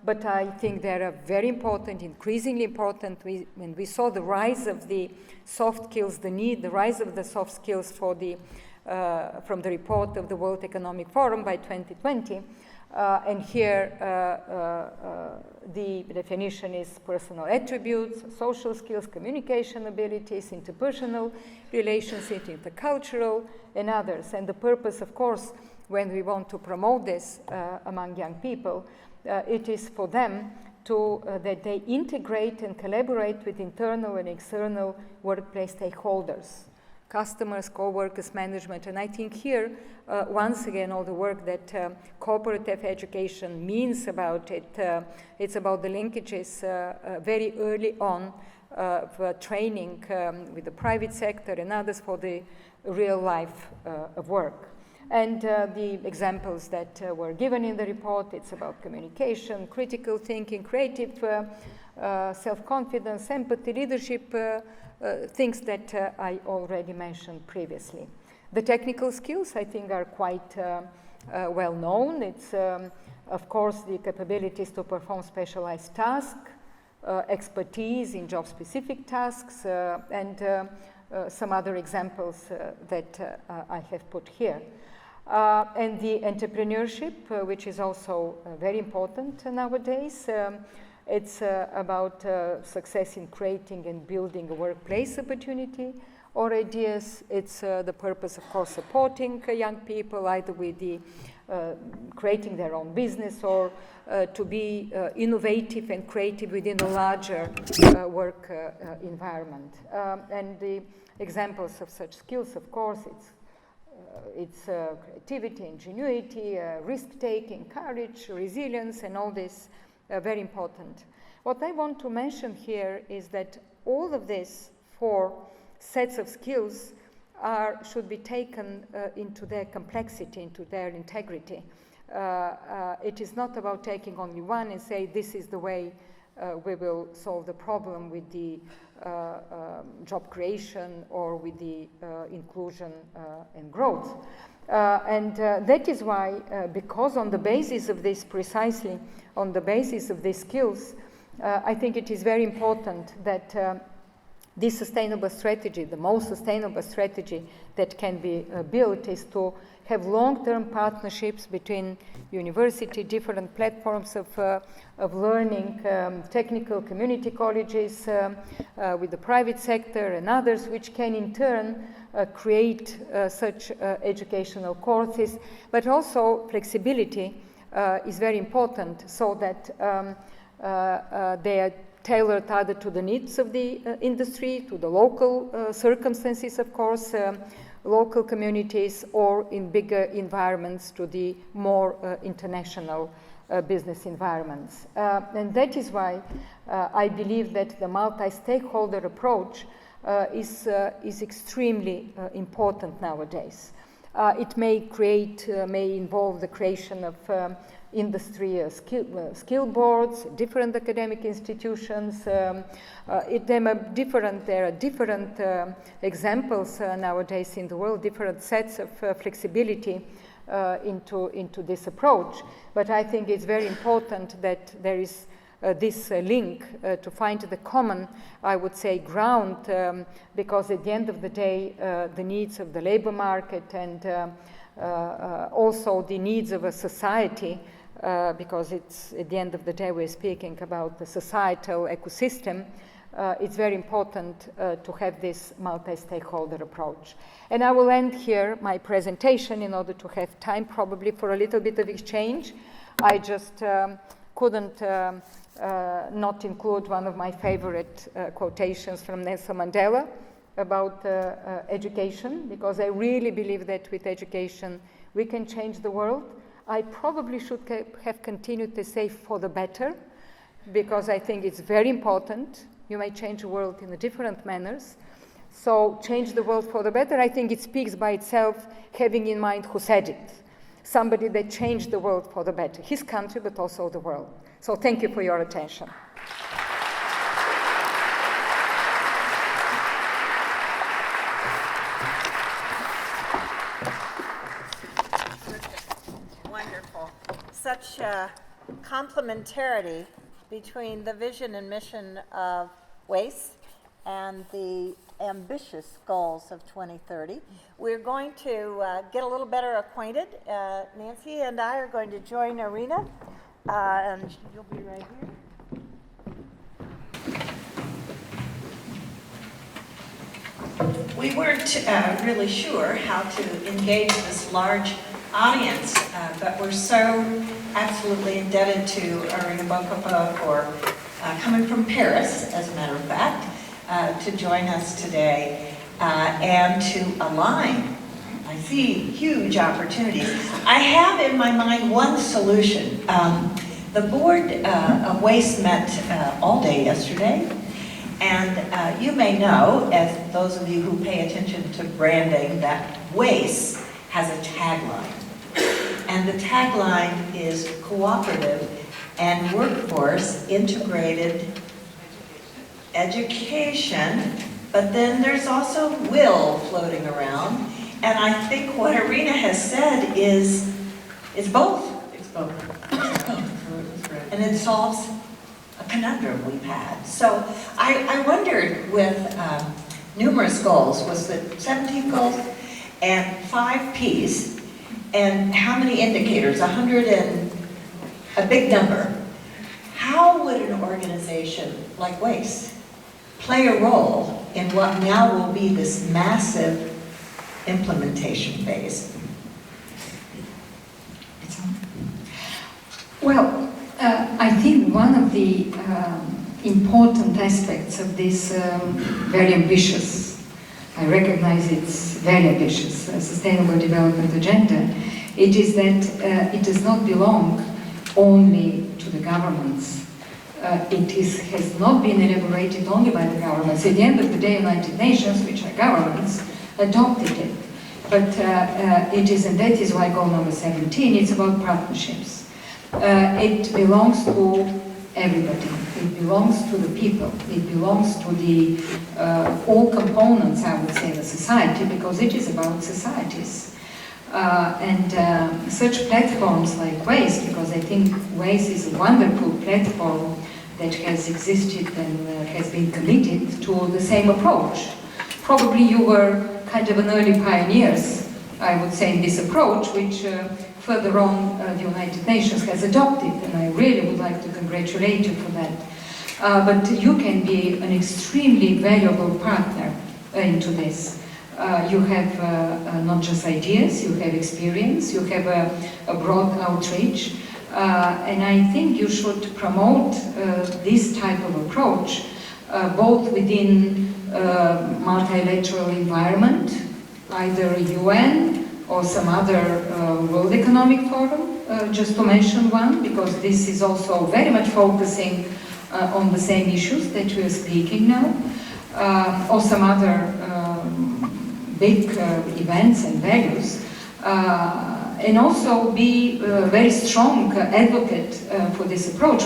but I think they are very important, increasingly important. When we saw the rise of the soft skills, the rise of the soft skills for from the report of the World Economic Forum by 2020, and here the definition is personal attributes, social skills, communication abilities, interpersonal relationships, intercultural, and others. And the purpose, of course, when we want to promote this among young people, it is for them to that they integrate and collaborate with internal and external workplace stakeholders, customers, co-workers, management. And I think here, once again, all the work that cooperative education means about it, it's about the linkages very early on for training with the private sector and others for the real life of work. And the examples that were given in the report, it's about communication, critical thinking, creative self-confidence, empathy, leadership, things that I already mentioned previously. The technical skills, I think, are quite well known. It's, of course, the capabilities to perform specialized tasks, expertise in job-specific tasks, and some other examples that I have put here. And the entrepreneurship, which is also very important nowadays. It's about success in creating and building a workplace opportunity or ideas. It's the purpose, of course, supporting young people either with the creating their own business or to be innovative and creative within a larger work environment. And the examples of such skills, of course, it's creativity, ingenuity, risk-taking, courage, resilience, and all this very important. What I want to mention here is that all of these four sets of skills should be taken into their complexity, into their integrity. It is not about taking only one and say this is the way we will solve the problem with the job creation or with the inclusion and growth. And that is why, because on the basis of this, precisely on the basis of these skills, I think it is very important that this sustainable strategy, the most sustainable strategy that can be built, is to have long-term partnerships between university, different platforms of learning, technical community colleges, with the private sector and others, which can in turn create such educational courses, but also flexibility is very important so that they are tailored either to the needs of the industry, to the local circumstances, of course, local communities, or in bigger environments to the more international business environments. And that is why I believe that the multi-stakeholder approach is extremely important nowadays. It may involve the creation of industry skill boards, different academic institutions. There are different examples nowadays in the world, different sets of flexibility into this approach. But I think it's very important that there is this link to find the common, I would say, ground, because at the end of the day, the needs of the labor market and also the needs of a society because it's, at the end of the day, we're speaking about the societal ecosystem. It's very important to have this multi-stakeholder approach. And I will end here my presentation in order to have time probably for a little bit of exchange. I just couldn't not include one of my favorite quotations from Nelson Mandela about education, because I really believe that with education we can change the world. I probably should have continued to say for the better, because I think it's very important. You may change the world in different manners. So change the world for the better, I think it speaks by itself, having in mind who said it. Somebody that changed the world for the better, his country, but also the world. So thank you for your attention. Wonderful. Such complementarity between the vision and mission of Wace and the ambitious goals of 2030. We're going to get a little better acquainted. Nancy and I are going to join Irina, and you'll be right here. We weren't really sure how to engage this large audience, but we're so absolutely indebted to Irina Bokova for coming from Paris, as a matter of fact, to join us today and to align. I see huge opportunities. I have in my mind one solution. The board of Wace met all day yesterday, and you may know, as those of you who pay attention to branding, that Wace has a tagline. And the tagline is cooperative and workforce integrated education, but then there's also will floating around. And I think what Irina has said is both. It's both. And it solves a conundrum we've had. So I wondered, with numerous goals, was it 17 goals and 5 Ps, and how many indicators? 100 and a big number. How would an organization like Wace play a role in what now will be this massive implementation phase? Well, I think one of the important aspects of this very ambitious, I recognize it's very ambitious, Sustainable Development Agenda, it is that it does not belong only to the governments. Has not been elaborated only by the governments. At the end of the day, United Nations, which are governments, adopted it. But it is, and that is why goal number 17, it's about partnerships. It belongs to everybody. It belongs to the people. It belongs to the all components, I would say, of the society, because it is about societies. Such platforms like Wace, because I think Wace is a wonderful platform that has existed and has been committed to the same approach. Probably you were kind of an early pioneers, I would say, in this approach, which further on the United Nations has adopted, and I really would like to congratulate you for that. But you can be an extremely valuable partner into this. You have not just ideas, you have experience, you have a broad outreach, and I think you should promote this type of approach both within multilateral environment, either UN or some other World Economic Forum, just to mention one, because this is also very much focusing on the same issues that we are speaking now, or some other big events and values, and also be a very strong advocate for this approach.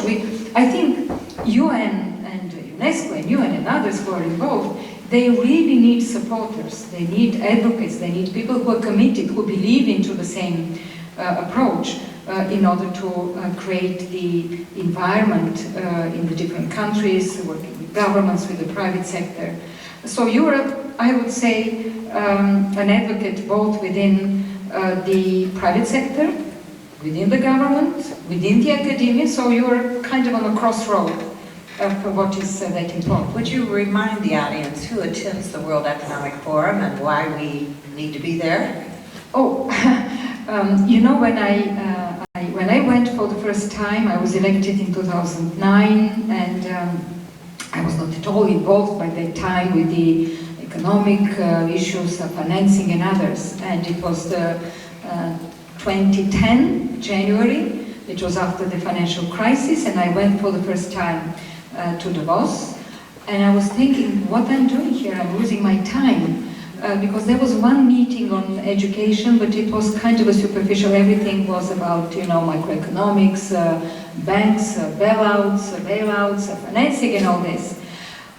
I think UN and UNESCO and UN and others who are involved, they really need supporters, they need advocates, they need people who are committed, who believe into the same approach in order to create the environment in the different countries, working with governments, with the private sector. So Europe, I would say, an advocate both within the private sector within the government, within the academia, so you're kind of on a crossroad of what is that important. Would you remind the audience who attends the World Economic Forum and why we need to be there? Oh, you know, when I went for the first time, I was elected in 2009, and I was not at all involved by that time with the economic issues of financing and others. And it was the 2010, January, it was after the financial crisis, and I went for the first time to Davos, and I was thinking, what I'm doing here, I'm losing my time, because there was one meeting on education, but it was kind of a superficial, everything was about, you know, macroeconomics, banks, bailouts, financing and all this.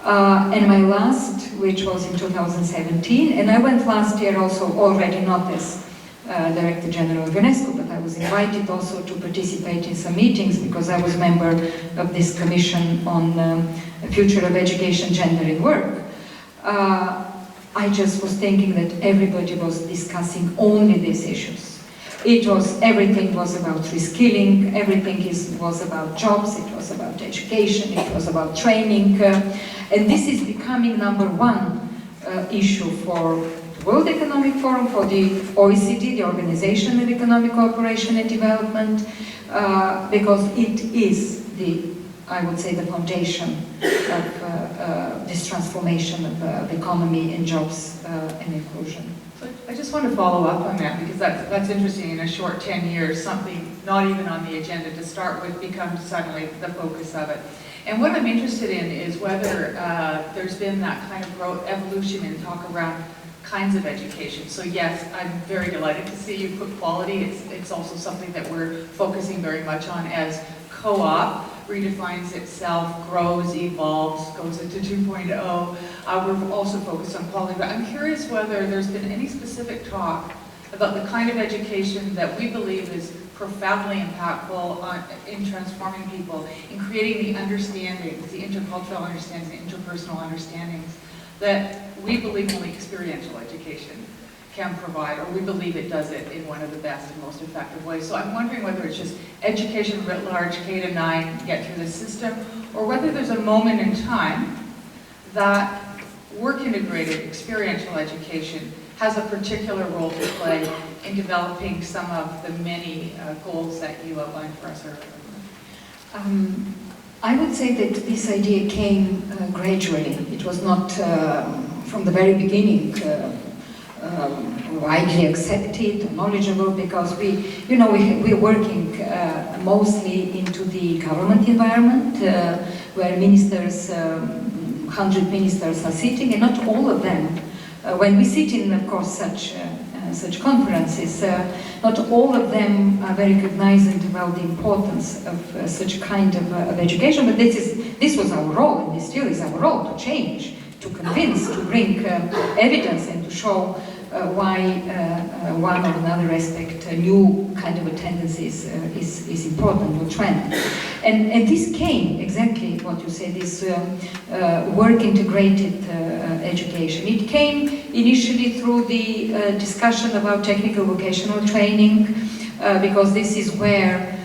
And my last, which was in 2017, and I went last year also already not as Director General of UNESCO, but I was invited also to participate in some meetings because I was member of this commission on the future of education, gender and work. I just was thinking that everybody was discussing only these issues. Everything was about reskilling, everything was about jobs, it was about education, it was about training, and this is becoming #1 issue for World Economic Forum, for the OECD, the Organization of Economic Cooperation and Development, because it is I would say, the foundation of this transformation of the economy and jobs and inclusion. So I just want to follow up on that, because that's interesting. In a short 10 years, something not even on the agenda to start with becomes suddenly the focus of it. And what I'm interested in is whether there's been that kind of growth, evolution in talk around kinds of education. So yes, I'm very delighted to see you put quality. It's also something that we're focusing very much on as co-op redefines itself, grows, evolves, goes into 2.0. We're also focused on quality, but I'm curious whether there's been any specific talk about the kind of education that we believe is profoundly impactful in transforming people, in creating the understandings, the intercultural understandings, the interpersonal understandings that we believe only experiential education can provide, or we believe it does it in one of the best and most effective ways. So I'm wondering whether it's just education writ large, K to 9, get through the system, or whether there's a moment in time that work-integrated experiential education has a particular role to play in developing some of the many goals that you outlined for us earlier. I would say that this idea came gradually. It was not from the very beginning widely accepted, knowledgeable, because we're working mostly into the government environment, where ministers, 100 ministers are sitting, and not all of them. When we sit in, of course, such conferences, not all of them are very cognizant about the importance of such kind of education, but this was our role, and this still is our role, to change, to convince, to bring evidence and to show why one or another aspect, a new kind of a tendency is important, or trend. And this came, exactly what you said, this work-integrated education. It came initially through the discussion about technical vocational training, because this is where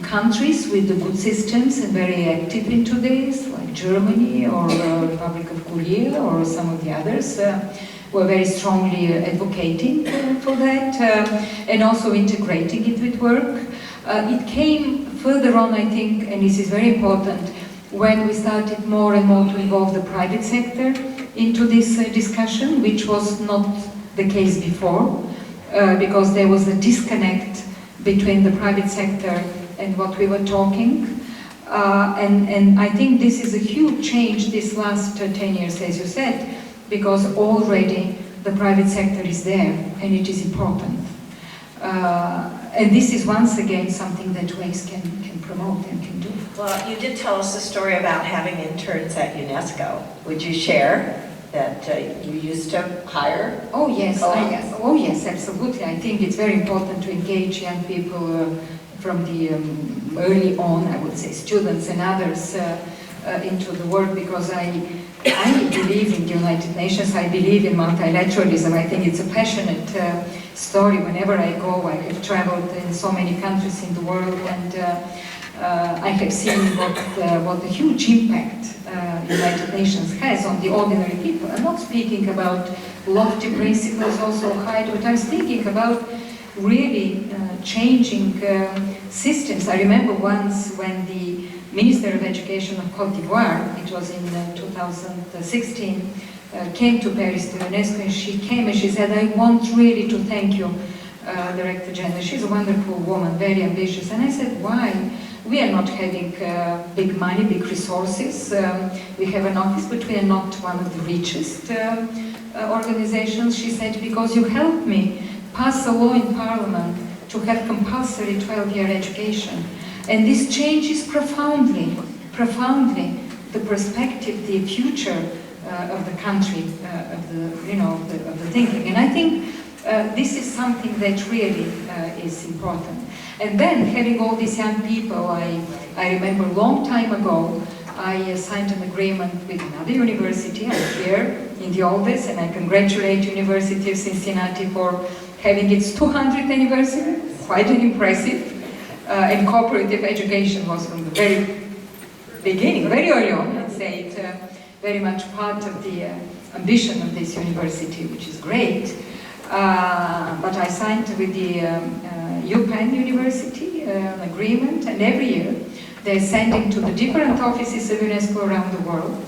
countries with the good systems and very active into this, like Germany or Republic of Korea or some of the others, were very strongly advocating for that, and also integrating it with work. It came further on, I think, and this is very important, when we started more and more to involve the private sector into this discussion, which was not the case before, because there was a disconnect between the private sector and what we were talking. And I think this is a huge change this last 10 years, as you said, because already the private sector is there, and it is important. And this is once again something that Wace can promote and can do. Well, you did tell us a story about having interns at UNESCO. Would you share that you used to hire? Oh yes, oh yes, absolutely. I think it's very important to engage young people from the early on, I would say, students and others into the work, because I believe in the United Nations, I believe in multilateralism. I think it's a passionate story. Whenever I go, I have traveled in so many countries in the world, and I have seen what the huge impact the United Nations has on the ordinary people. I'm not speaking about lofty principles also high, but I'm speaking about really changing systems. I remember once when the Minister of Education of Cote d'Ivoire, it was in 2016, came to Paris to UNESCO, and she came and she said, I want really to thank you, Director General. She's a wonderful woman, very ambitious. And I said, why? We are not having big money, big resources. We have an office, but we are not one of the richest organizations. She said, because you helped me pass a law in Parliament to have compulsory 12-year education. And this changes profoundly the perspective, the future of the country, of the thinking. And I think this is something that really is important. And then having all these young people, I remember a long time ago, I signed an agreement with another university. I'm here in the oldest, and I congratulate University of Cincinnati for having its 200th anniversary, quite an impressive. And cooperative education was from the very beginning, very early on, let's say, it very much part of the ambition of this university, which is great. But I signed with the UPenn University an agreement, and every year they're sending to the different offices of UNESCO around the world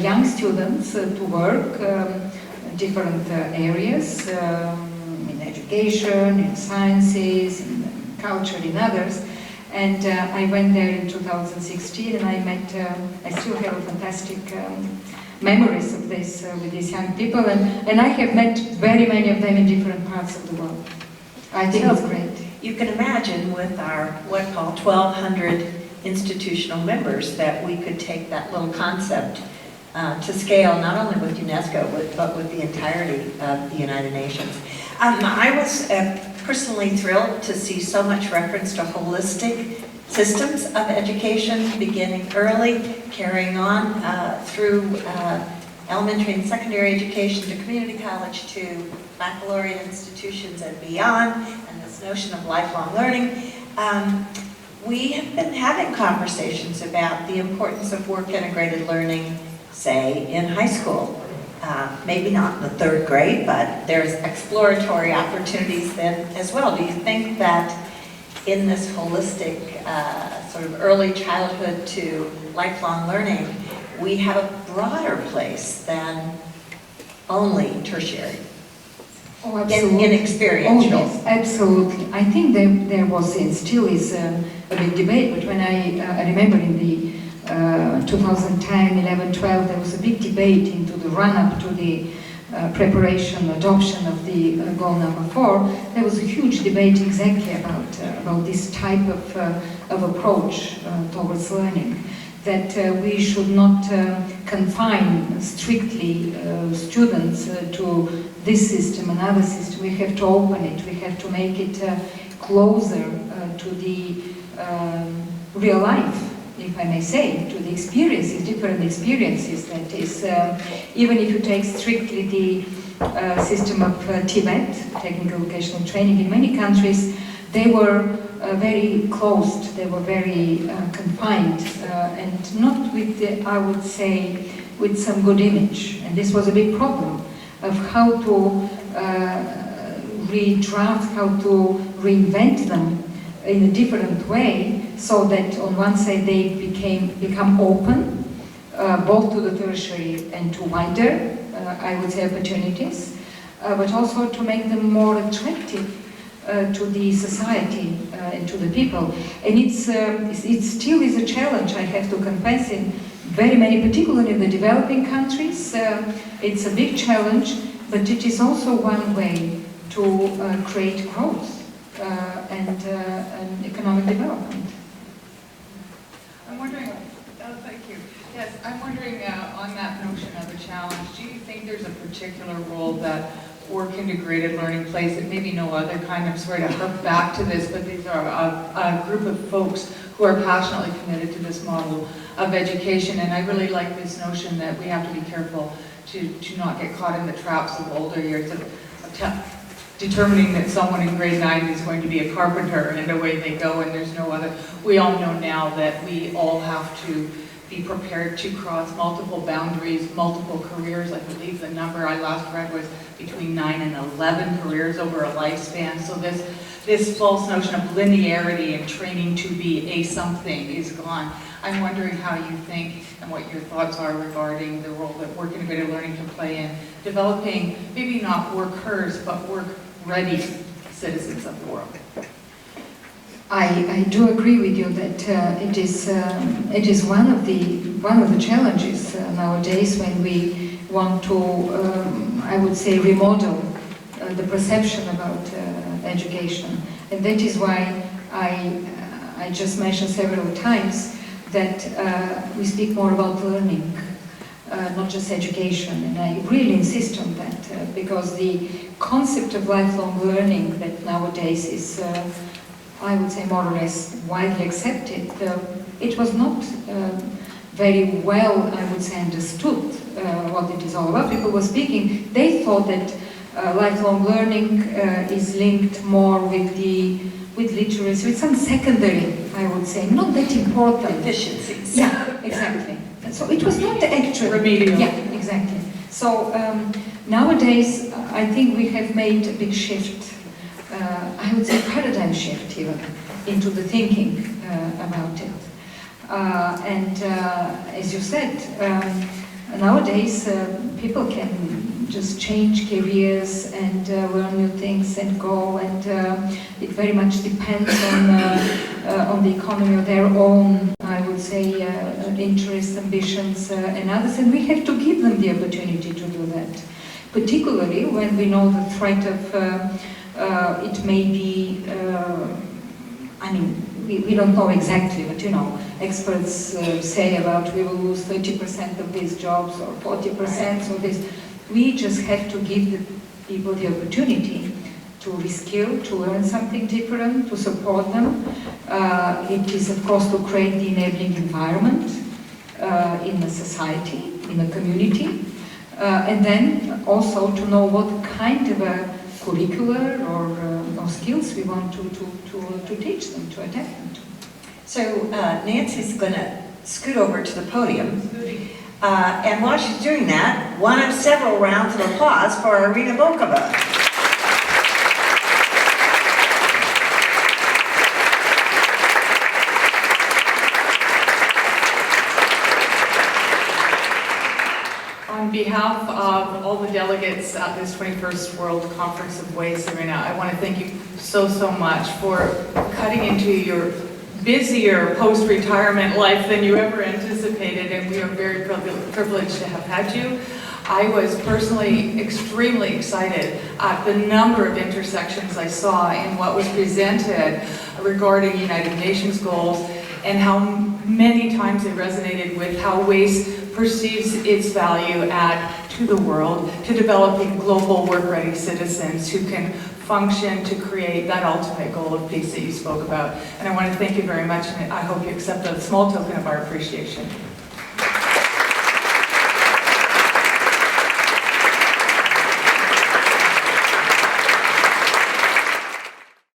young students to work in different areas, in education, in sciences, in culture, in others. And I went there in 2016, and I met, I still have fantastic memories of this with these young people, and I have met very many of them in different parts of the world. I think it's great. You can imagine with our, what call 1,200 institutional members, that we could take that little concept to scale, not only with UNESCO, but with the entirety of the United Nations. I was personally thrilled to see so much reference to holistic systems of education, beginning early, carrying on through elementary and secondary education, to community college, to baccalaureate institutions and beyond, and this notion of lifelong learning. We have been having conversations about the importance of work-integrated learning, say, in high school. Maybe not in the third grade, but there's exploratory opportunities then as well. Do you think that in this holistic sort of early childhood to lifelong learning, we have a broader place than only tertiary? Oh, absolutely. In experiential. Oh, yes, absolutely. I think there was and still is a big debate, but when I remember in the 2010, 11, 12, there was a big debate into the run-up to the preparation, adoption of the goal number 4. There was a huge debate exactly about this type of approach towards learning, that we should not confine strictly students to this system, another system. We have to open it, we have to make it closer to the real life, if I may say, to the experiences, different experiences. That is, even if you take strictly the system of Tibet, technical vocational training, in many countries, they were very closed, they were very confined, and not with, I would say, with some good image. And this was a big problem of how to redraft, how to reinvent them in a different way, so that on one side they become open, both to the tertiary and to wider, I would say, opportunities, but also to make them more attractive to the society and to the people. And it still is a challenge, I have to confess, in very many, particularly in the developing countries. It's a big challenge, but it is also one way to create growth and economic development. I'm wondering, thank you. Yes, I'm wondering on that notion of a challenge, do you think there's a particular role that work integrated learning place, and maybe no other kind. I'm sorry to harp back to this, but these are a group of folks who are passionately committed to this model of education. And I really like this notion that we have to be careful to not get caught in the traps of older years of determining that someone in grade 9 is going to be a carpenter, and away they go, and there's no other. We all know now that we all have to be prepared to cross multiple boundaries, multiple careers. I believe the number I last read was between 9 and 11 careers over a lifespan. So this false notion of linearity and training to be a something is gone. I'm wondering how you think and what your thoughts are regarding the role that work integrated learning can play in developing maybe not workers but work-ready citizens of the world. I do agree with you that it is one of the challenges nowadays when we want to I would say remodel the perception about education, and that is why I just mentioned several times that we speak more about learning, not just education, and I really insist on that because the concept of lifelong learning that nowadays is I would say more or less widely accepted. It was not very well, I would say, understood what it is all about. People were speaking, they thought that lifelong learning is linked more with literacy, with some secondary, I would say, not that important. Efficiencies. Yeah, exactly. So it was not the actual... Remedial. Yeah, exactly. So nowadays, I think we have made a big shift. I would say paradigm shift even into the thinking about it. And as you said, nowadays people can just change careers and learn new things and go, and it very much depends on the economy of their own, I would say, interests, ambitions, and others, and we have to give them the opportunity to do that, particularly when we know the threat of it may be, I mean, we don't know exactly, but you know, experts say about we will lose 30% of these jobs or 40% of this. We just have to give the people the opportunity to reskill, to learn something different, to support them. It is, of course, to create the enabling environment in a society, in a community, and then also to know what kind of a curricular or skills we want to teach them, to adapt them to. So Nancy's going to scoot over to the podium. And while she's doing that, one of several rounds of applause for Irina Bokova. On behalf of all the delegates at this 21st World Conference of Wace, Irina, I want to thank you so much for cutting into your busier post-retirement life than you ever anticipated, and we are very privileged to have had you. I was personally extremely excited at the number of intersections I saw in what was presented regarding United Nations goals, and how many times they resonated with how Wace perceives its value add to the world, to developing global work-ready citizens who can function to create that ultimate goal of peace that you spoke about. And I want to thank you very much, and I hope you accept a small token of our appreciation.